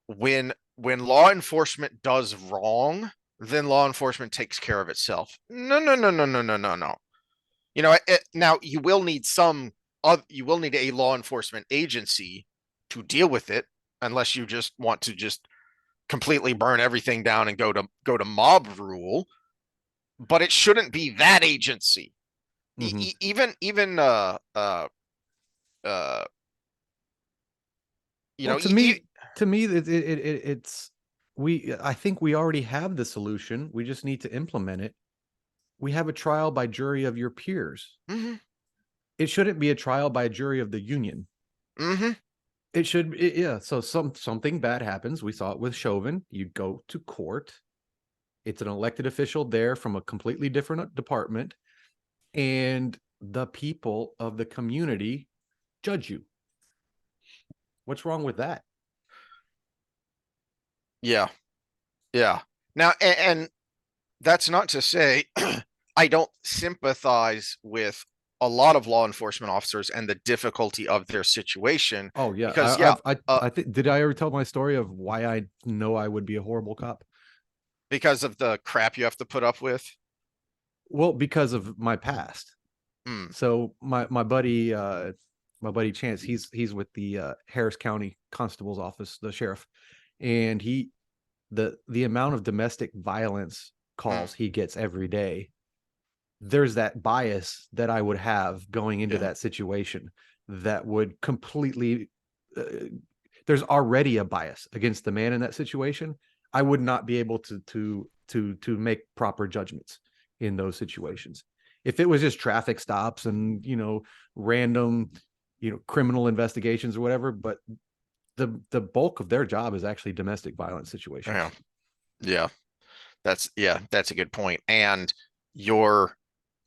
when law enforcement does wrong, then law enforcement takes care of itself. No. You know, now you will need a law enforcement agency to deal with it, unless you just want to just completely burn everything down and go to mob rule. But it shouldn't be that agency. Mhm. Even you Well, know, to me, it's I think we already have the solution. We just need to implement it. We have a trial by jury of your peers. Mhm. It shouldn't be a trial by jury of the union. Mhm. It should, yeah. So something bad happens. We saw it with Chauvin. You go to court. It's an elected official there from a completely different department, and the people of the community judge you. What's wrong with that? Yeah. Now, and that's not to say I don't sympathize with a lot of law enforcement officers and the difficulty of their situation. Oh yeah, Because I think, did I ever tell my story of why I know I would be a horrible cop? because of the crap you have to put up with. Well, because of my past. Mm. So my buddy Chance, he's with the Harris County Constable's Office, the sheriff, and the amount of domestic violence calls he gets every day, there's that bias that I would have going into that situation that would completely there's already a bias against the man in that situation. I would not be able to make proper judgments in those situations. If it was just traffic stops and, random, criminal investigations or whatever, but the bulk of their job is actually domestic violence situations. Yeah. That's a good point. And you're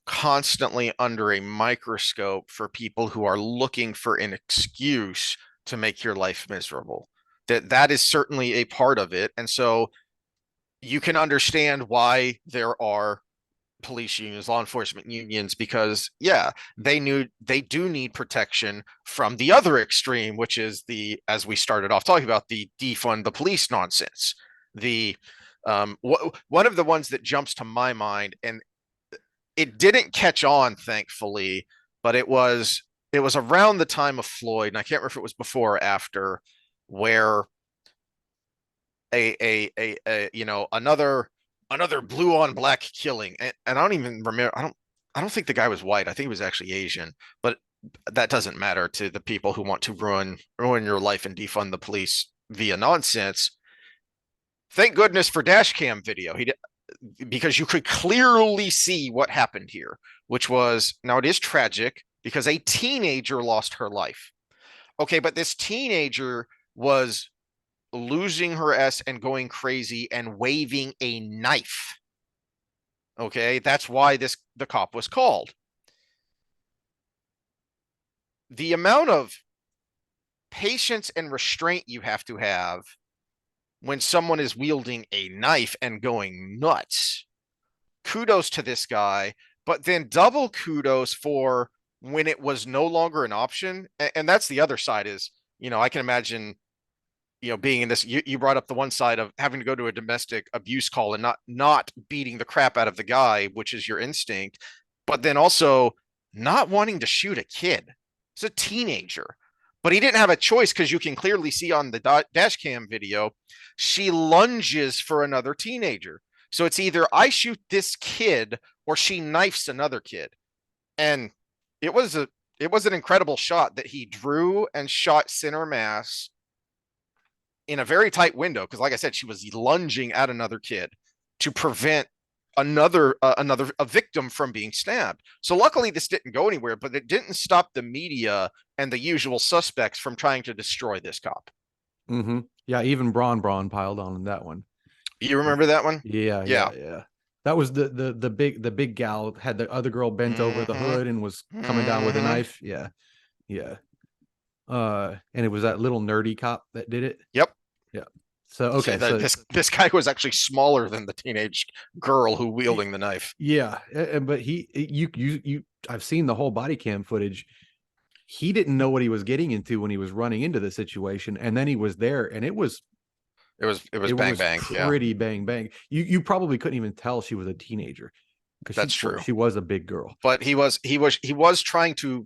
constantly under a microscope for people who are looking for an excuse to make your life miserable. That is certainly a part of it. And so you can understand why there are police unions, law enforcement unions, because they do need protection from the other extreme, which is as we started off talking about, the defund the police nonsense. One of the ones that jumps to my mind, and it didn't catch on, thankfully, but it was around the time of Floyd, and I can't remember if it was before or after, where another blue on black killing, and I don't even remember. I don't think the guy was white. I think he was actually Asian, but that doesn't matter to the people who want to ruin your life and defund the police via nonsense. Thank goodness for dash cam video. Because you could clearly see what happened here, which was, now it is tragic because a teenager lost her life. Okay, but this teenager was losing her S and going crazy and waving a knife. Okay, that's why the cop was called. The amount of patience and restraint you have to have when someone is wielding a knife and going nuts. Kudos to this guy, but then double kudos for when it was no longer an option. And that's the other side is, I can imagine, being in this, you brought up the one side of having to go to a domestic abuse call and not beating the crap out of the guy, which is your instinct, but then also not wanting to shoot a kid. It's a teenager, but he didn't have a choice because you can clearly see on the dash cam video, she lunges for another teenager. So it's either I shoot this kid or she knifes another kid. And it was an incredible shot that he drew and shot center mass in a very tight window. Cause like I said, she was lunging at another kid to prevent a victim from being stabbed. So luckily this didn't go anywhere, but it didn't stop the media and the usual suspects from trying to destroy this cop. Mm-hmm. Yeah. Even Braun piled on in that one. You remember that one? Yeah. That was the big gal had the other girl bent over the hood and was coming down with a knife. Yeah. And it was that little nerdy cop that did it. Yep. Yeah. So okay. So this guy was actually smaller than the teenage girl who wielding the knife. Yeah, but I've seen the whole body cam footage. He didn't know what he was getting into when he was running into the situation, and then he was there, and it was bang bang, pretty bang bang. You probably couldn't even tell she was a teenager because that's true. She was a big girl, but he was shouting to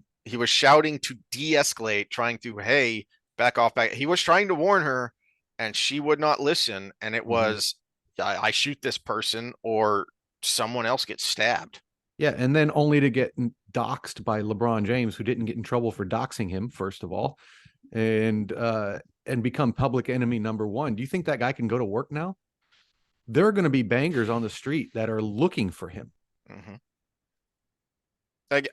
de-escalate, trying to, hey, back off. He was trying to warn her, and she would not listen. And it was, I shoot this person or someone else gets stabbed. Yeah, and then only to get doxxed by LeBron James, who didn't get in trouble for doxing him, first of all, and become public enemy number one. Do you think that guy can go to work now? There are going to be bangers on the street that are looking for him. Mm-hmm.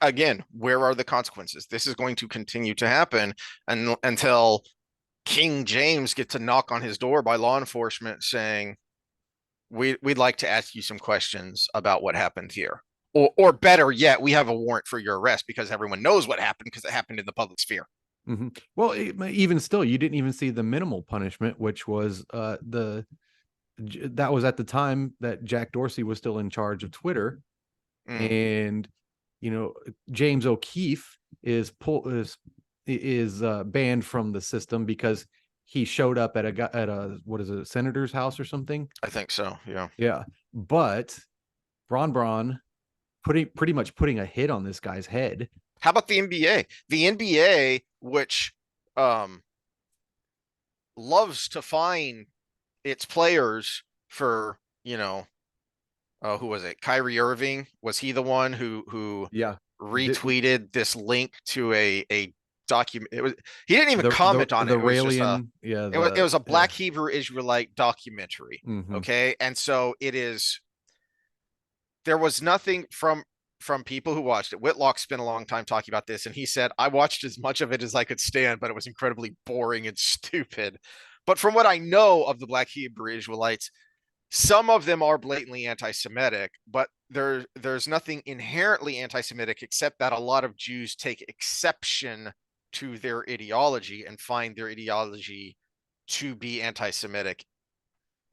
Again, where are the consequences? This is going to continue to happen until King James gets a knock on his door by law enforcement saying, we'd like to ask you some questions about what happened here. Or better yet, we have a warrant for your arrest because everyone knows what happened because it happened in the public sphere. Mm-hmm. Well, even still, you didn't even see the minimal punishment, which was that was at the time that Jack Dorsey was still in charge of Twitter. And James O'Keefe is banned from the system because he showed up at a what is it, a senator's house or something? I think so. Yeah. But Braun pretty much putting a hit on this guy's head. How about the NBA? The NBA, which loves to fine its players for, who was it? Kyrie Irving? Was he the one who retweeted this link to a document? He didn't even comment on it. It was a Black Hebrew Israelite documentary. Mm-hmm. Okay. And so there was nothing from people who watched it. Whitlock spent a long time talking about this, and he said, I watched as much of it as I could stand, but it was incredibly boring and stupid. But from what I know of the Black Hebrew Israelites, some of them are blatantly anti-Semitic, but there's nothing inherently anti-Semitic except that a lot of Jews take exception to their ideology and find their ideology to be anti-Semitic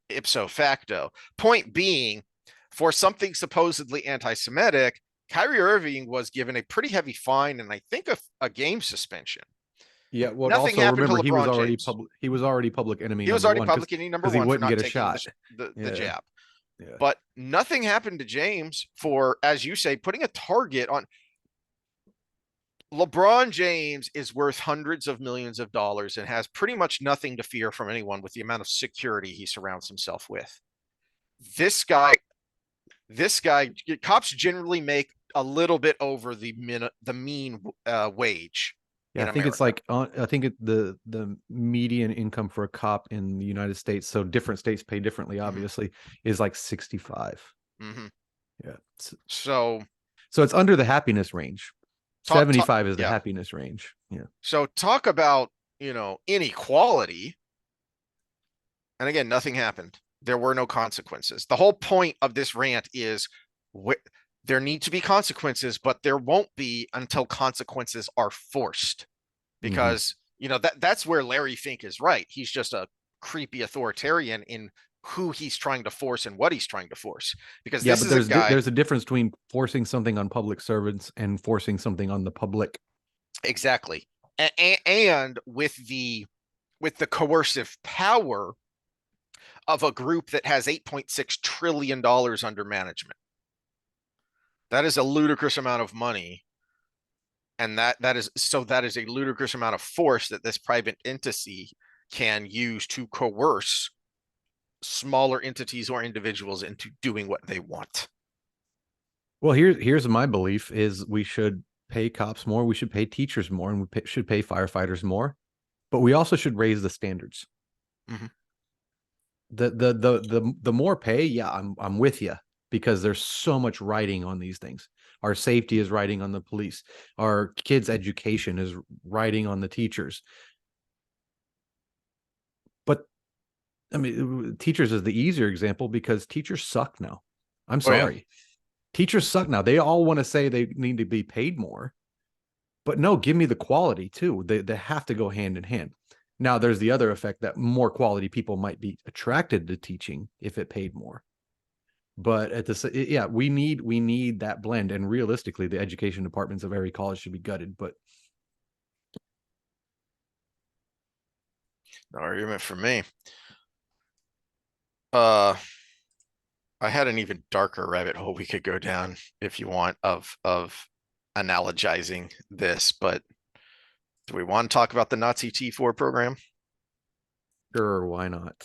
ipso facto. Point being, for something supposedly anti-Semitic, Kyrie Irving was given a pretty heavy fine and I think a game suspension. Yeah, well, nothing also happened remember to LeBron he was already public enemy. He was already public enemy number one. He wouldn't for not get a taking shot. The jab. Yeah. But nothing happened to James for, as you say, putting a target on. LeBron James is worth hundreds of millions of dollars and has pretty much nothing to fear from anyone with the amount of security he surrounds himself with. This guy, cops generally make a little bit over the mean wage. Yeah, I think it's like the median income for a cop in the United States, so different states pay differently, obviously, is like 65. Mm-hmm. Yeah. So it's under the happiness range. 75 is the happiness range. Yeah. So talk about, inequality. And again, nothing happened. There were no consequences. The whole point of this rant is there need to be consequences, but there won't be until consequences are forced. Because that's where Larry Fink is right. He's just a creepy authoritarian in who he's trying to force and what he's trying to force. Because Yeah, this but is a guy. there's a difference between forcing something on public servants and forcing something on the public. Exactly. And with the coercive power of a group that has $8.6 trillion under management. That is a ludicrous amount of money. And that is a ludicrous amount of force that this private entity can use to coerce smaller entities or individuals into doing what they want. Well, here's my belief is we should pay cops more, we should pay teachers more, and we should pay firefighters more, but we also should raise the standards. Mm-hmm. The more pay, yeah, I'm with you, because there's so much riding on these things. Our safety is riding on the police. Our kids' education is riding on the teachers. But I mean, teachers is the easier example because teachers suck now. I'm sorry. Yeah. Teachers suck now. They all want to say they need to be paid more, but no, give me the quality too. They have to go hand in hand. Now, there's the other effect that more quality people might be attracted to teaching if it paid more. But we need that blend. And realistically, the education departments of every college should be gutted. But no argument for me. I had an even darker rabbit hole we could go down if you want of analogizing this, but do we want to talk about the Nazi T4 program? sure, why not?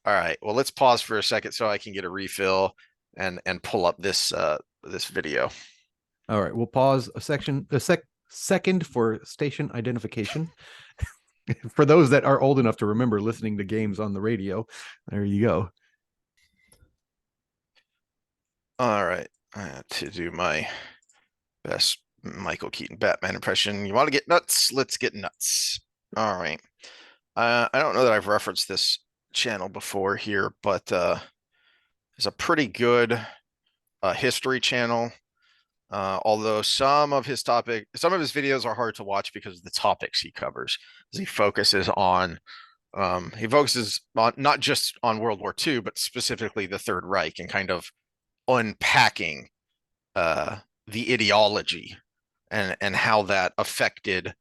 All right. Well, let's pause for a second so I can get a refill and pull up this video. All right, we'll pause a second for station identification. For those that are old enough to remember listening to games on the radio, there you go. All right. I have to do my best Michael Keaton Batman impression. You want to get nuts? Let's get nuts. All right. I don't know that I've referenced this channel before here, but it's a pretty good history channel. Although some of his videos are hard to watch because of the topics he covers. He focuses on not just on World War II, but specifically the Third Reich and kind of unpacking the ideology and how that affected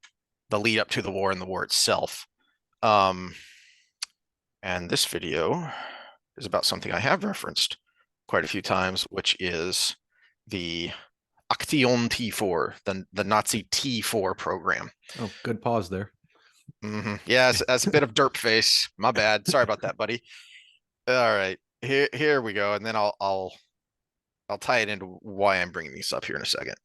the lead up to the war and the war itself. And this video is about something I have referenced quite a few times, which is the Aktion T4, the Nazi T4 program. Oh, good pause there. Mm-hmm. Yeah, that's a bit of derp face. My bad. Sorry about that, buddy. All right, here we go, and then I'll tie it into why I'm bringing these up here in a second.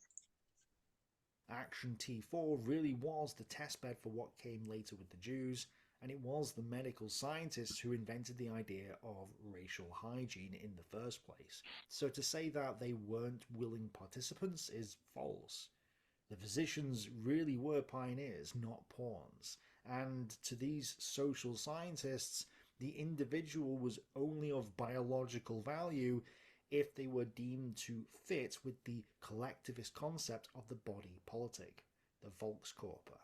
Action T4 really was the testbed for what came later with the Jews, and it was the medical scientists who invented the idea of racial hygiene in the first place. So to say that they weren't willing participants is false. The physicians really were pioneers, not pawns, and to these social scientists, the individual was only of biological value if they were deemed to fit with the collectivist concept of the body politic, the Volkskörper.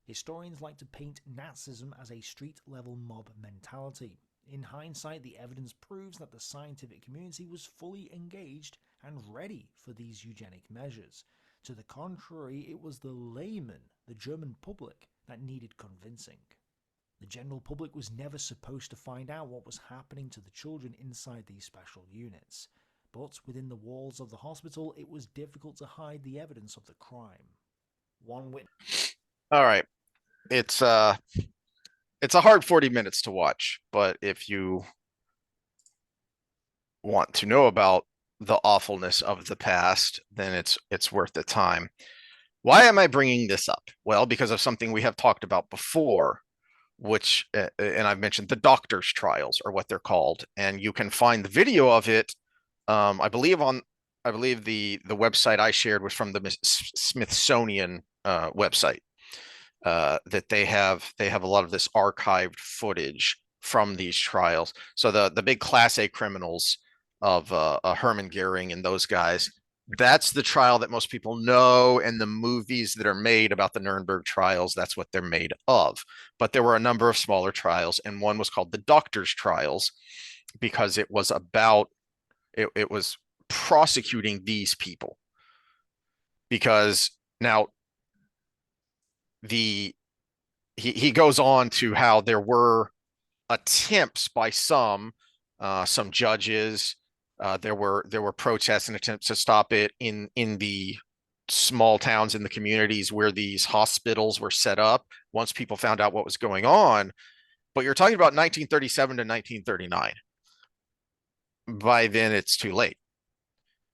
Historians like to paint Nazism as a street-level mob mentality. In hindsight, the evidence proves that the scientific community was fully engaged and ready for these eugenic measures. To the contrary, it was the layman, the German public, that needed convincing. The general public was never supposed to find out what was happening to the children inside these special units. But within the walls of the hospital, it was difficult to hide the evidence of the crime. One witness. All right. It's a hard 40 minutes to watch, but if you want to know about the awfulness of the past, then it's worth the time. Why am I bringing this up? Well, because of something we have talked about before, which, and I've mentioned the doctor's trials are what they're called, and you can find the video of it. I believe the website I shared was from the Smithsonian website. That they have a lot of this archived footage from these trials. So the big Class A criminals of Hermann Goering and those guys, That's the trial that most people know, and the movies that are made about the Nuremberg trials, that's what they're made of. But there were a number of smaller trials, and one was called the doctors' trials because it was about it was prosecuting these people. Because now he goes on to how there were attempts by some judges. There were protests and attempts to stop it in the small towns in the communities where these hospitals were set up once people found out what was going on. But you're talking about 1937 to 1939. By then, it's too late.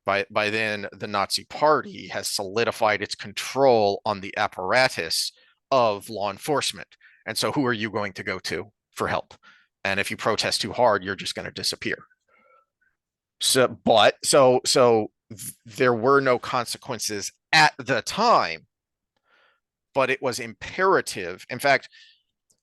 By then, the Nazi Party has solidified its control on the apparatus of law enforcement. And so who are you going to go to for help? And if you protest too hard, you're just going to disappear. So there were no consequences at the time, but it was imperative. In fact,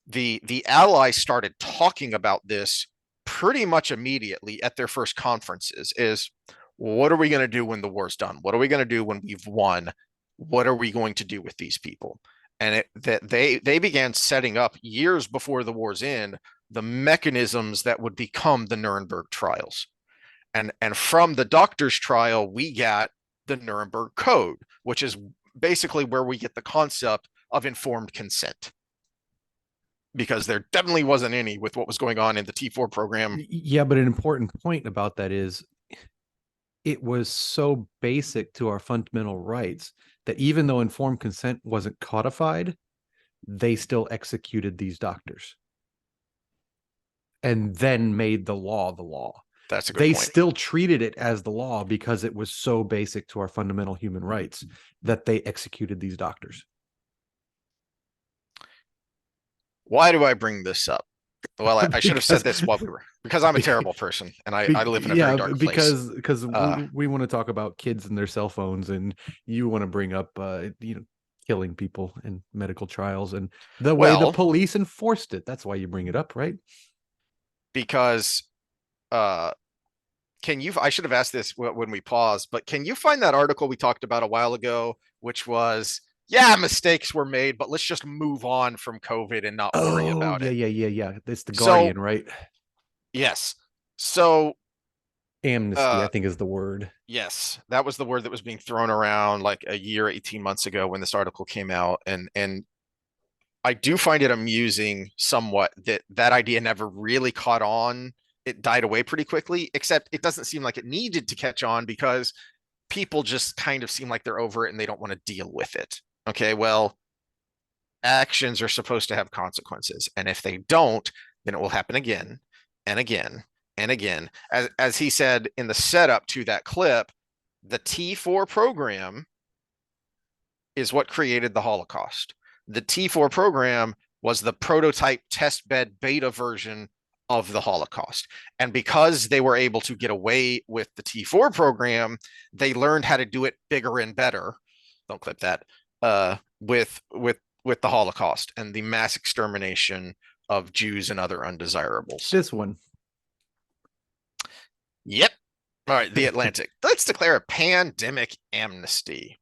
the Allies started talking about this pretty much immediately at their first conferences. Is what are we going to do when the war's done? What are we going to do when we've won? What are we going to do with these people? And they began setting up years before the war's end the mechanisms that would become the Nuremberg trials. And from the doctor's trial, we got the Nuremberg Code, which is basically where we get the concept of informed consent. Because there definitely wasn't any with what was going on in the T4 program. Yeah, but an important point about that is it was so basic to our fundamental rights that even though informed consent wasn't codified, they still executed these doctors and then made the law the law. That's a good They point. still treated it as the law because it was so basic to our fundamental human rights that they executed these doctors. Why do I bring this up? Well, I should have said this while we were, because I'm a terrible person and I live in a very dark place. Because we want to talk about kids and their cell phones, and you want to bring up killing people and medical trials and the way the police enforced it. That's why you bring it up, right? Because I should have asked this when we paused, but can you find that article we talked about a while ago, which was, yeah, mistakes were made, but let's just move on from COVID and not worry about it. Yeah. It's the Guardian, right? Yes. So amnesty, I think, is the word. Yes, that was the word that was being thrown around like a year, 18 months ago when this article came out. And I do find it amusing somewhat that idea never really caught on. It died away pretty quickly, except it doesn't seem like it needed to catch on because people just kind of seem like they're over it and they don't want to deal with it. Okay, well, actions are supposed to have consequences. And if they don't, then it will happen again and again and again. As he said in the setup to that clip, the T4 program is what created the Holocaust. The T4 program was the prototype testbed beta version of the Holocaust. And because they were able to get away with the T4 program, they learned how to do it bigger and better. Don't clip that. With the Holocaust and the mass extermination of Jews and other undesirables. This one. Yep. All right, The Atlantic. Let's declare a pandemic amnesty.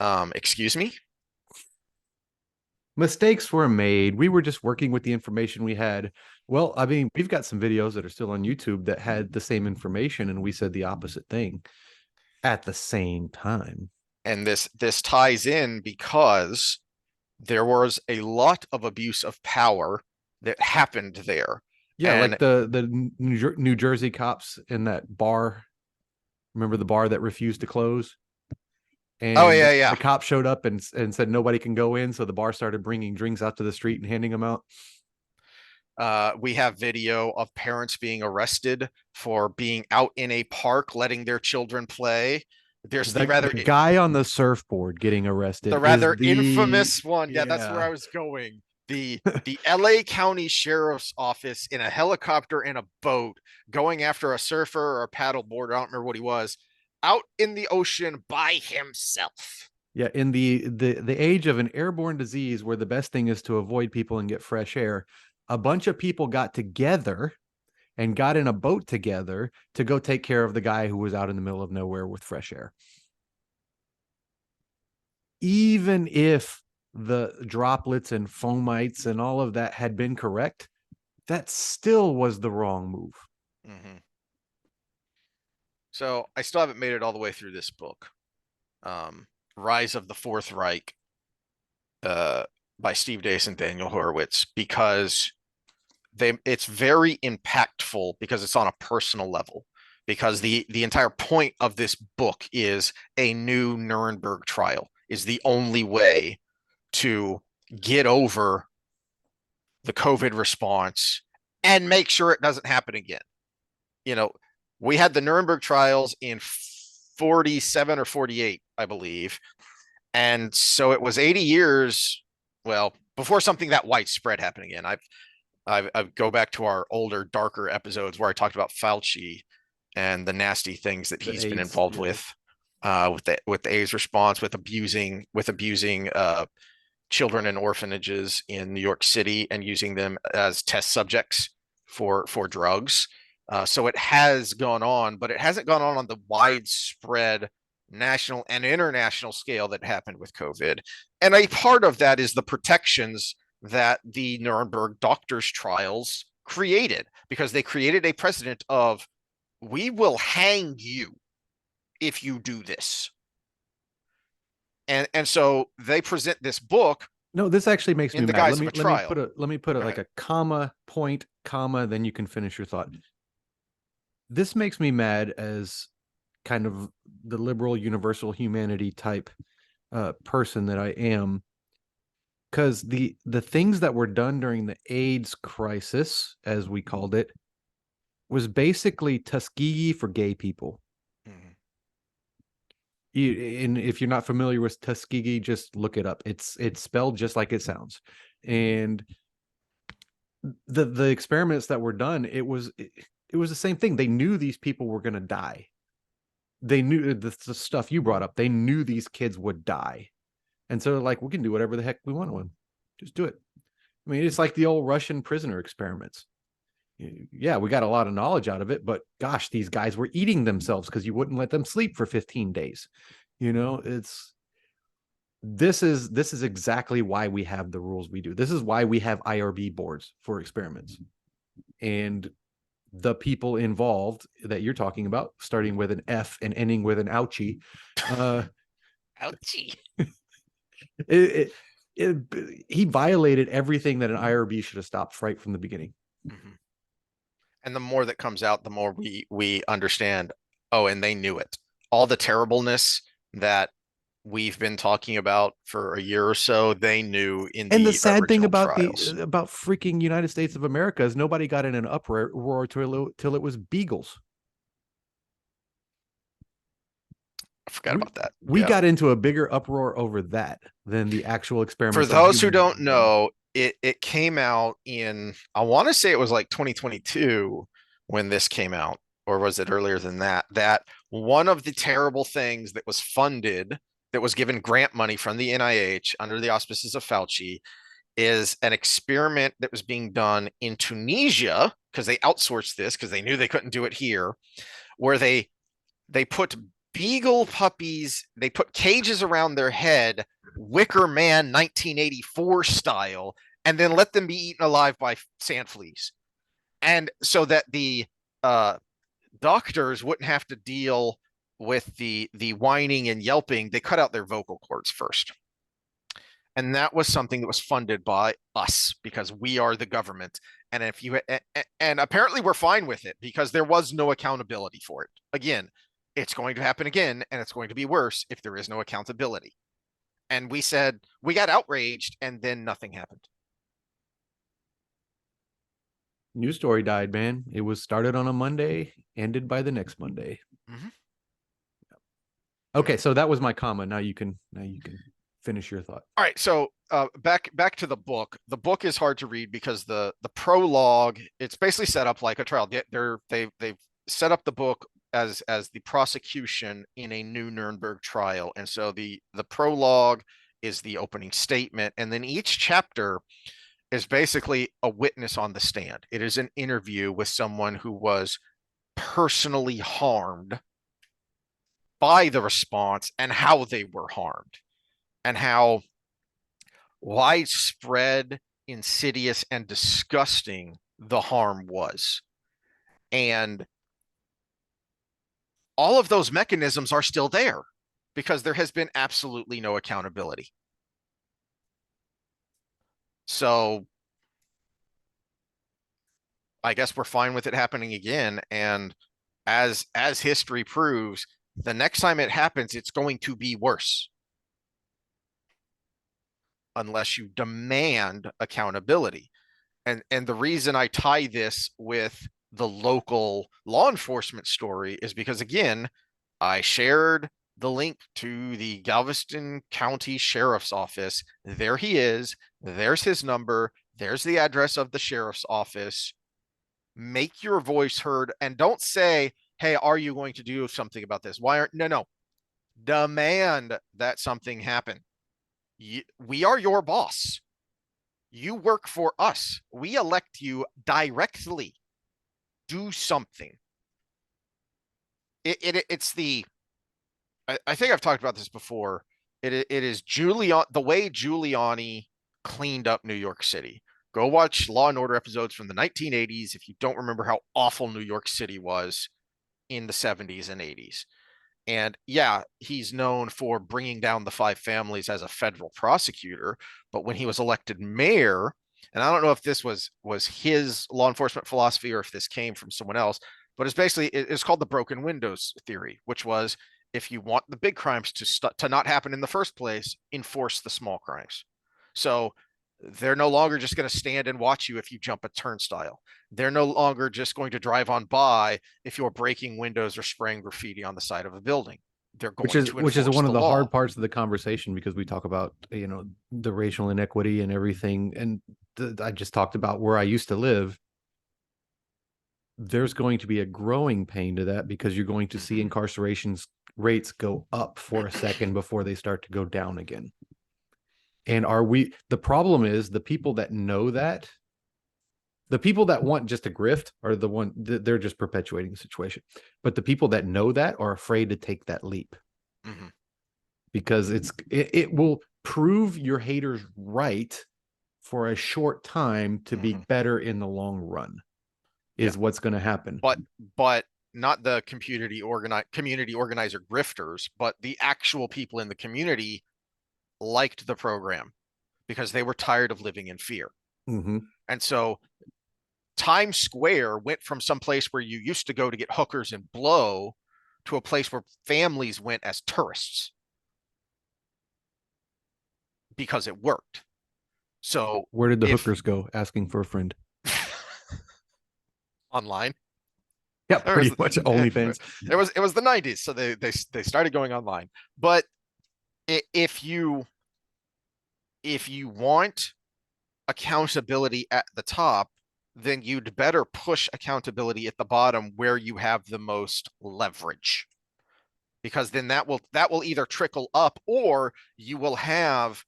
Excuse me? Mistakes were made. We were just working with the information we had. Well, I mean, we've got some videos that are still on YouTube that had the same information, and we said the opposite thing at the same time. And this ties in because there was a lot of abuse of power that happened there. Yeah, and like the New Jersey cops in that bar. Remember the bar that refused to close? And the cop showed up and said nobody can go in, so the bar started bringing drinks out to the street and handing them out. We have video of parents being arrested for being out in a park letting their children play. There's the guy on the surfboard getting arrested. The rather infamous one. Yeah, that's where I was going. The LA County Sheriff's Office in a helicopter and a boat going after a surfer or a paddleboard. I don't remember what he was. Out in the ocean by himself. Yeah, in the age of an airborne disease where the best thing is to avoid people and get fresh air, a bunch of people got together and got in a boat together to go take care of the guy who was out in the middle of nowhere with fresh air. even if the droplets and fomites and all of that had been correct, that still was the wrong move. Mm-hmm. So I still haven't made it all the way through this book, Rise of the Fourth Reich, by Steve Dace and Daniel Horowitz, because it's very impactful because it's on a personal level. Because the entire point of this book is a new Nuremberg trial is the only way to get over the COVID response and make sure it doesn't happen again. You know, we had the Nuremberg trials in 47 or 48, I believe. And so it was 80 years, well, before something that widespread happened again. I go back to our older, darker episodes where I talked about Fauci and the nasty things that he's been involved with the AIDS response, with abusing children in orphanages in New York City and using them as test subjects for drugs. So it has gone on, but it hasn't gone on the widespread national and international scale that happened with COVID. And a part of that is the protections that the Nuremberg doctors' trials created, because they created a precedent of, we will hang you if you do this. And so they present this book. No, this actually makes me mad. Let me put it like a comma, point, comma, then you can finish your thought. This makes me mad as kind of the liberal universal humanity type person that I am, because the things that were done during the AIDS crisis, as we called it, was basically Tuskegee for gay people. And if you're not familiar with Tuskegee, just look it up. It's spelled just like it sounds. And the experiments that were done, it was the same thing. They knew these people were going to die. They knew the stuff you brought up. They knew these kids would die. And so like, we can do whatever the heck we want to them. Just do it. I mean, it's like the old Russian prisoner experiments. Yeah, we got a lot of knowledge out of it, but gosh, these guys were eating themselves because you wouldn't let them sleep for 15 days. You know, this is exactly why we have the rules we do. This is why we have IRB boards for experiments. And the people involved that you're talking about, starting with an F and ending with an ouchie. Ouchie. He violated everything that an IRB should have stopped right from the beginning. Mm-hmm. And the more that comes out, the more we understand. Oh, and they knew it. All the terribleness that we've been talking about for a year or so, they knew in the And the sad thing about trials. about freaking United States of America is nobody got in an uproar till it was beagles. I forgot about that. We got into a bigger uproar over that than the actual experiment. For those who don't know, it came out in, I want to say it was like 2022 when this came out, or was it earlier than that? That one of the terrible things that was funded, that was given grant money from the NIH under the auspices of Fauci, is an experiment that was being done in Tunisia, because they outsourced this because they knew they couldn't do it here, where they put beagle puppies, they put cages around their head, Wicker Man 1984 style, and then let them be eaten alive by sand fleas. And so that the doctors wouldn't have to deal with the whining and yelping, they cut out their vocal cords first. And that was something that was funded by us because we are the government. And if you and apparently we're fine with it because there was no accountability for it. Again, it's going to happen again, and it's going to be worse if there is no accountability. And we said, we got outraged, and then nothing happened. News story died, man. It was started on a Monday, ended by the next Monday. Mm-hmm. Okay, so that was my comma. Now you can finish your thought. All right, so back to the book. The book is hard to read because the prologue, it's basically set up like a trial. They've set up the book as the prosecution in a new Nuremberg trial. And so the prologue is the opening statement. And then each chapter is basically a witness on the stand. It is an interview with someone who was personally harmed by the response and how they were harmed. and how widespread, insidious, and disgusting the harm was. And all of those mechanisms are still there because there has been absolutely no accountability. So I guess we're fine with it happening again. And as history proves, the next time it happens, it's going to be worse. Unless you demand accountability. And the reason I tie this with the local law enforcement story is because, again, I shared the link to the Galveston County Sheriff's Office. There he is. There's his number. There's the address of the sheriff's office. Make your voice heard, and don't say, hey, are you going to do something about this? Why aren't, no. Demand that something happen. We are your boss. You work for us. We elect you directly. Do something. It's the, I think I've talked about this before. It is the way Giuliani cleaned up New York City. Go watch Law and Order episodes from the 1980s if you don't remember how awful New York City was in the 70s and 80s. And yeah, he's known for bringing down the 5 families as a federal prosecutor. But when he was elected mayor, and I don't know if this was his law enforcement philosophy or if this came from someone else, but it's called the broken windows theory, which was, if you want the big crimes to not happen in the first place, enforce the small crimes. So they're no longer just going to stand and watch you if you jump a turnstile. They're no longer just going to drive on by if you're breaking windows or spraying graffiti on the side of a building. They're going to enforce which is one of the law. hard parts of the conversation, because we talk about, the racial inequity and everything. And I just talked about where I used to live. There's going to be a growing pain to that, because you're going to see incarceration rates go up for a second before they start to go down again. And the problem is, the people that know that, the people that want just a grift are the one, they're just perpetuating the situation. But the people that know that are afraid to take that leap. Mm-hmm. Because it will prove your haters right for a short time to be better in the long run, is what's going to happen. But not the community organizer grifters, but the actual people in the community liked the program because they were tired of living in fear. Mm-hmm. And so Times Square went from some place where you used to go to get hookers and blow to a place where families went as tourists because it worked. So where did the hookers go? Asking for a friend. Online. Yeah, pretty much OnlyFans. It was the 90s, so they started going online. But if you want accountability at the top, then you'd better push accountability at the bottom where you have the most leverage, because then that will either trickle up, or you will have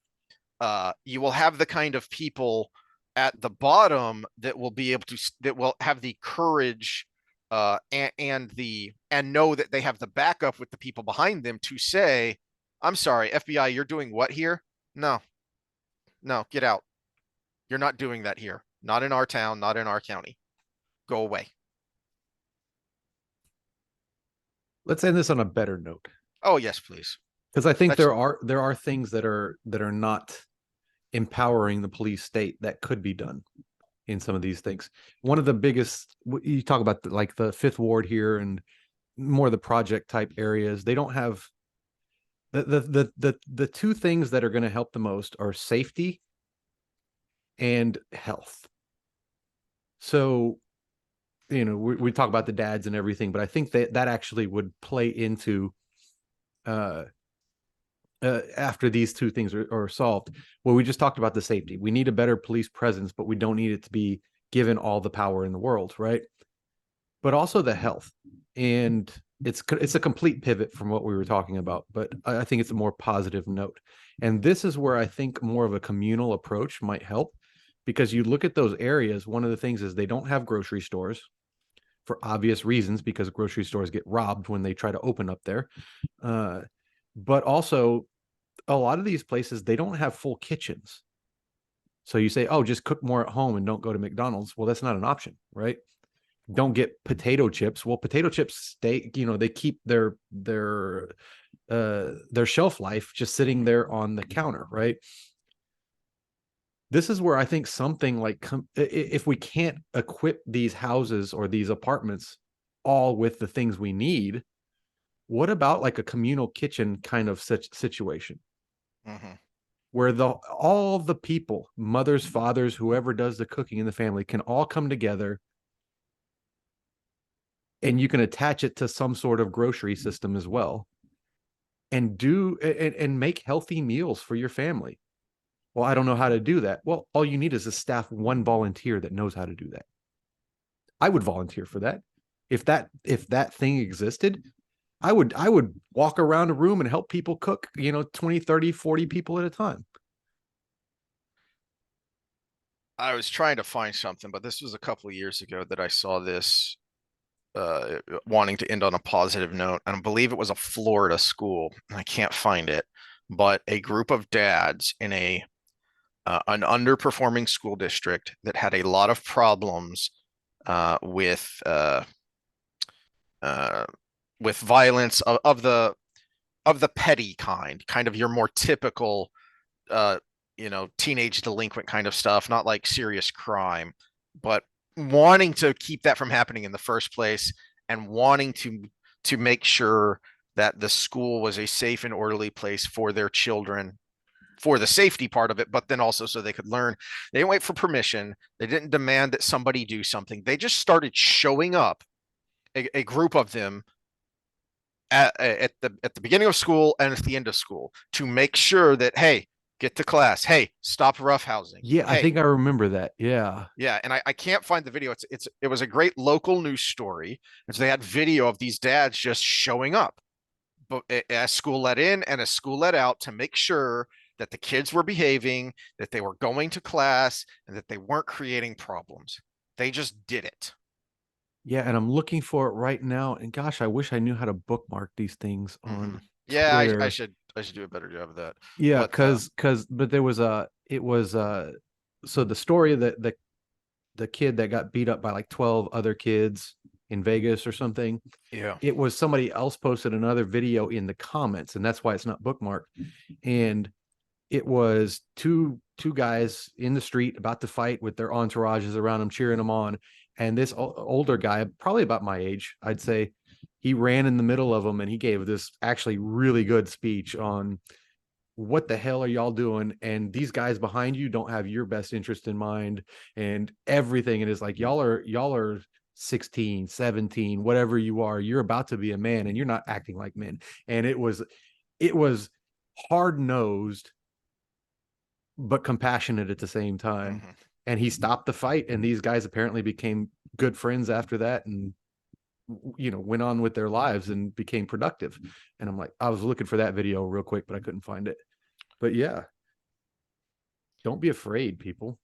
the kind of people at the bottom that will be able to, that will have the courage and know that they have the backup with the people behind them to say, I'm sorry, FBI, you're doing what here? No, get out. You're not doing that here. Not in our town, not in our county. Go away. Let's end this on a better note. Oh, yes, please. Because I think there are things that are not empowering the police state that could be done in some of these things. One of the biggest, you talk about like the Fifth Ward here and more the project type areas, they don't have the two things that are going to help the most are safety and health. So, we talk about the dads and everything, but I think that actually would play into after these two things are solved. Well, we just talked about the safety. We need a better police presence, but we don't need it to be given all the power in the world, right? But also the health. And it's a complete pivot from what we were talking about, but I think it's a more positive note. And this is where I think more of a communal approach might help, because you look at those areas, one of the things is they don't have grocery stores for obvious reasons, because grocery stores get robbed when they try to open up there. But also a lot of these places, they don't have full kitchens. So you say, oh, just cook more at home and don't go to McDonald's. Well, that's not an option, right? Don't get potato chips. Well, potato chips stay, they keep their shelf life just sitting there on the counter, right? This is where I think something like, if we can't equip these houses or these apartments all with the things we need, what about like a communal kitchen kind of such situation? Mm-hmm. Where all the people, mothers, fathers, whoever does the cooking in the family, can all come together, and you can attach it to some sort of grocery system as well, and make healthy meals for your family. Well, I don't know how to do that. Well, all you need is a staff, one volunteer that knows how to do that. I would volunteer for that. If that thing existed, I would walk around a room and help people cook, 20, 30, 40 people at a time. I was trying to find something, but this was a couple of years ago that I saw this, wanting to end on a positive note. And I believe it was a Florida school. I can't find it, but a group of dads in an underperforming school district that had a lot of problems with violence of the petty kind of your more typical teenage delinquent kind of stuff, not like serious crime, but wanting to keep that from happening in the first place, and wanting to make sure that the school was a safe and orderly place for their children, for the safety part of it, but then also so they could learn. They didn't wait for permission. They didn't demand that somebody do something. They just started showing up, a group of them, at the beginning of school and at the end of school, to make sure that, hey, get to class. Hey, stop roughhousing. Yeah, hey. I think I remember that. Yeah. Yeah, and I can't find the video. It was a great local news story. And so they had video of these dads just showing up, but as school let in and as school let out, to make sure that the kids were behaving, that they were going to class, and that they weren't creating problems. They just did it. Yeah, and I'm looking for it right now. And gosh, I wish I knew how to bookmark these things on Yeah, Twitter. I should do a better job of that. Yeah, but but there was so the story that the kid that got beat up by like 12 other kids in Vegas or something. Yeah. It was somebody else posted another video in the comments, and that's why it's not bookmarked. And it was two guys in the street about to fight with their entourages around them, cheering them on. And this older guy, probably about my age, I'd say, he ran in the middle of them, and he gave this actually really good speech on what the hell are y'all doing? And these guys behind you don't have your best interest in mind, and everything. And it's like, y'all are 16, 17, whatever you are, you're about to be a man, and you're not acting like men. And it was hard-nosed, but compassionate at the same time. Mm-hmm. And he stopped the fight, and these guys apparently became good friends after that, and went on with their lives and became productive. And I'm like, I was looking for that video real quick, but I couldn't find it. But yeah, don't be afraid, people.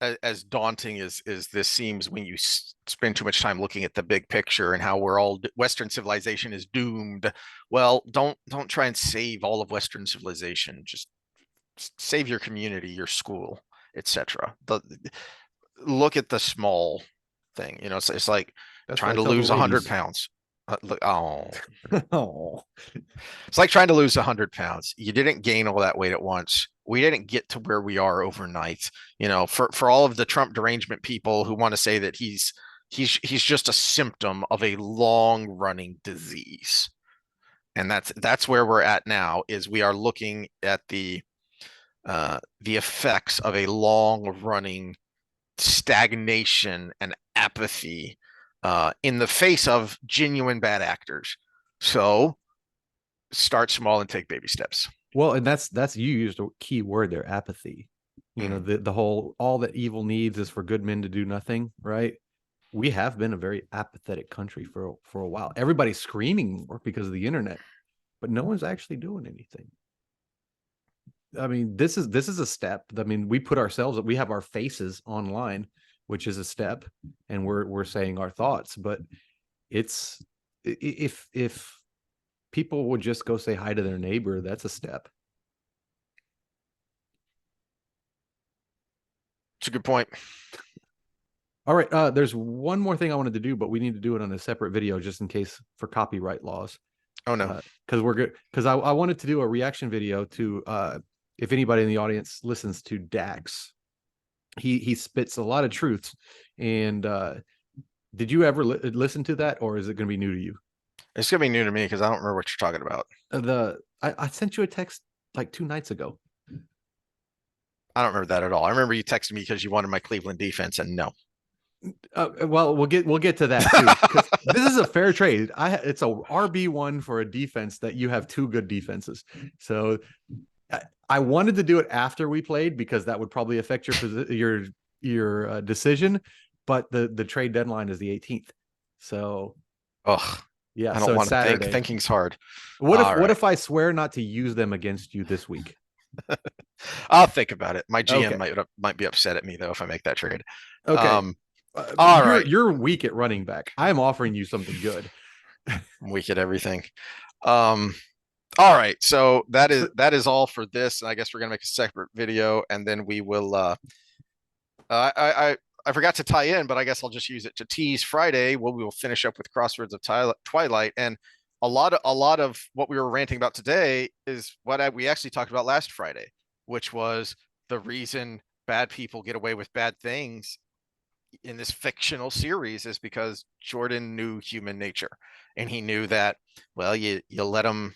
As daunting as this seems when you spend too much time looking at the big picture and how Western civilization is doomed, well, don't try and save all of Western civilization. Just save your community, your school, etc. Look at the small thing. It's like trying to lose 100 pounds. Oh, it's like trying to lose 100 pounds. You didn't gain all that weight at once. We didn't get to where we are overnight. For all of the Trump derangement people who want to say that he's just a symptom of a long running disease. And that's where we're at now, is we are looking at the effects of a long running stagnation and apathy in the face of genuine bad actors. So start small and take baby steps. Well, and that's you used a key word there, apathy. The whole, all that evil needs is for good men to do nothing, right? We have been a very apathetic country for a while. Everybody's screaming more because of the internet, but no one's actually doing anything. I mean, this is a step. I mean, we have our faces online, which is a step, and we're saying our thoughts. But it's if people would just go say hi to their neighbor. That's a step. It's a good point. All right. There's one more thing I wanted to do, but we need to do it on a separate video just in case for copyright laws. Oh no. Because we're good. Because I wanted to do a reaction video to if anybody in the audience listens to Dax. He spits a lot of truths. And did you ever listen to that, or is it going to be new to you? It's gonna be new to me because I don't remember what you're talking about. I sent you a text like 2 nights ago. I don't remember that at all. I remember you texted me because you wanted my Cleveland defense, and no. Well, we'll get to that too. 'Cause this is a fair trade. It's a RB1 for a defense that you have 2 good defenses. So I wanted to do it after we played because that would probably affect your decision. But the trade deadline is the 18th. So yeah, I don't want to think. Thinking's hard. What if I swear not to use them against you this week? I'll think about it. My GM Okay. might be upset at me though if I make that trade. Okay. All right. You're weak at running back. I'm offering you something good. I'm weak at everything. All right. So that is all for this. I guess we're gonna make a separate video, and then we will. I forgot to tie in, but I guess I'll just use it to tease Friday. We will finish up with Crossroads of Twilight, and a lot of what we were ranting about today is what we actually talked about last Friday, which was the reason bad people get away with bad things in this fictional series is because Jordan knew human nature, and he knew that, well, you let them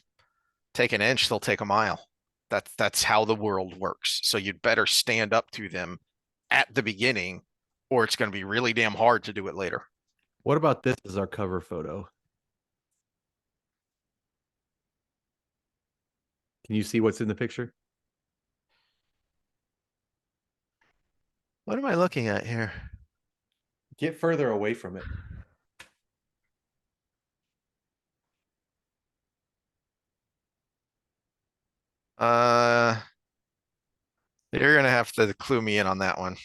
take an inch, they'll take a mile. That's how the world works. So you'd better stand up to them at the beginning, or it's going to be really damn hard to do it later. What about this as our cover photo? Can you see what's in the picture? What am I looking at here? Get further away from it. You're gonna have to clue me in on that one.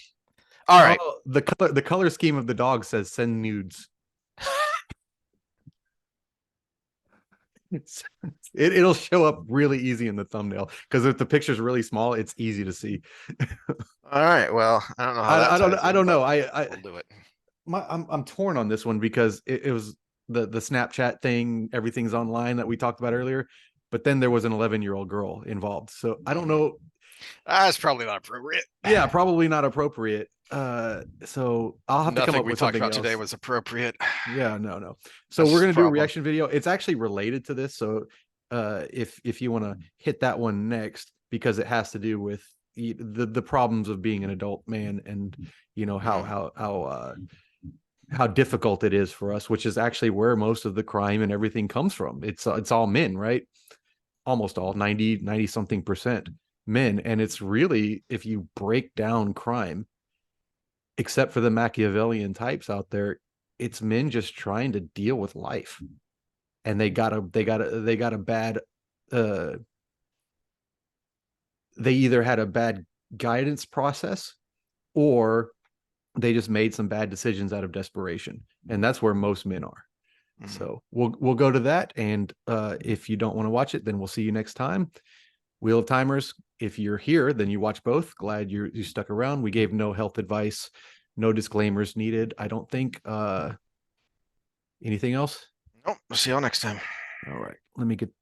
All right. Oh, the color scheme of the dog says send nudes. It'll show up really easy in the thumbnail because if the picture's really small, it's easy to see. All right. Well, I don't know how I don't know. we'll do it. I'm torn on this one because it was the Snapchat thing. Everything's online that we talked about earlier, but then there was an 11-year-old girl involved. So I don't know. That's probably not appropriate. Yeah, probably not appropriate. So I'll have to come up with something else. Today was appropriate. Yeah, no. So we're gonna do a reaction video. It's actually related to this. So if you want to hit that one next, because it has to do with the problems of being an adult man, and you know how difficult it is for us, which is actually where most of the crime and everything comes from. It's all men, right? Almost all 90 something percent men. And it's really, if you break down crime, except for the Machiavellian types out there, it's men just trying to deal with life. And they got a bad, they either had a bad guidance process, or they just made some bad decisions out of desperation. And that's where most men are. Mm-hmm. So we'll go to that. And if you don't want to watch it, then we'll see you next time. Wheel of Timers, if you're here, then you watch both. Glad you stuck around. We gave no health advice, no disclaimers needed, I don't think. Anything else? Nope. We'll see y'all next time. All right. Let me get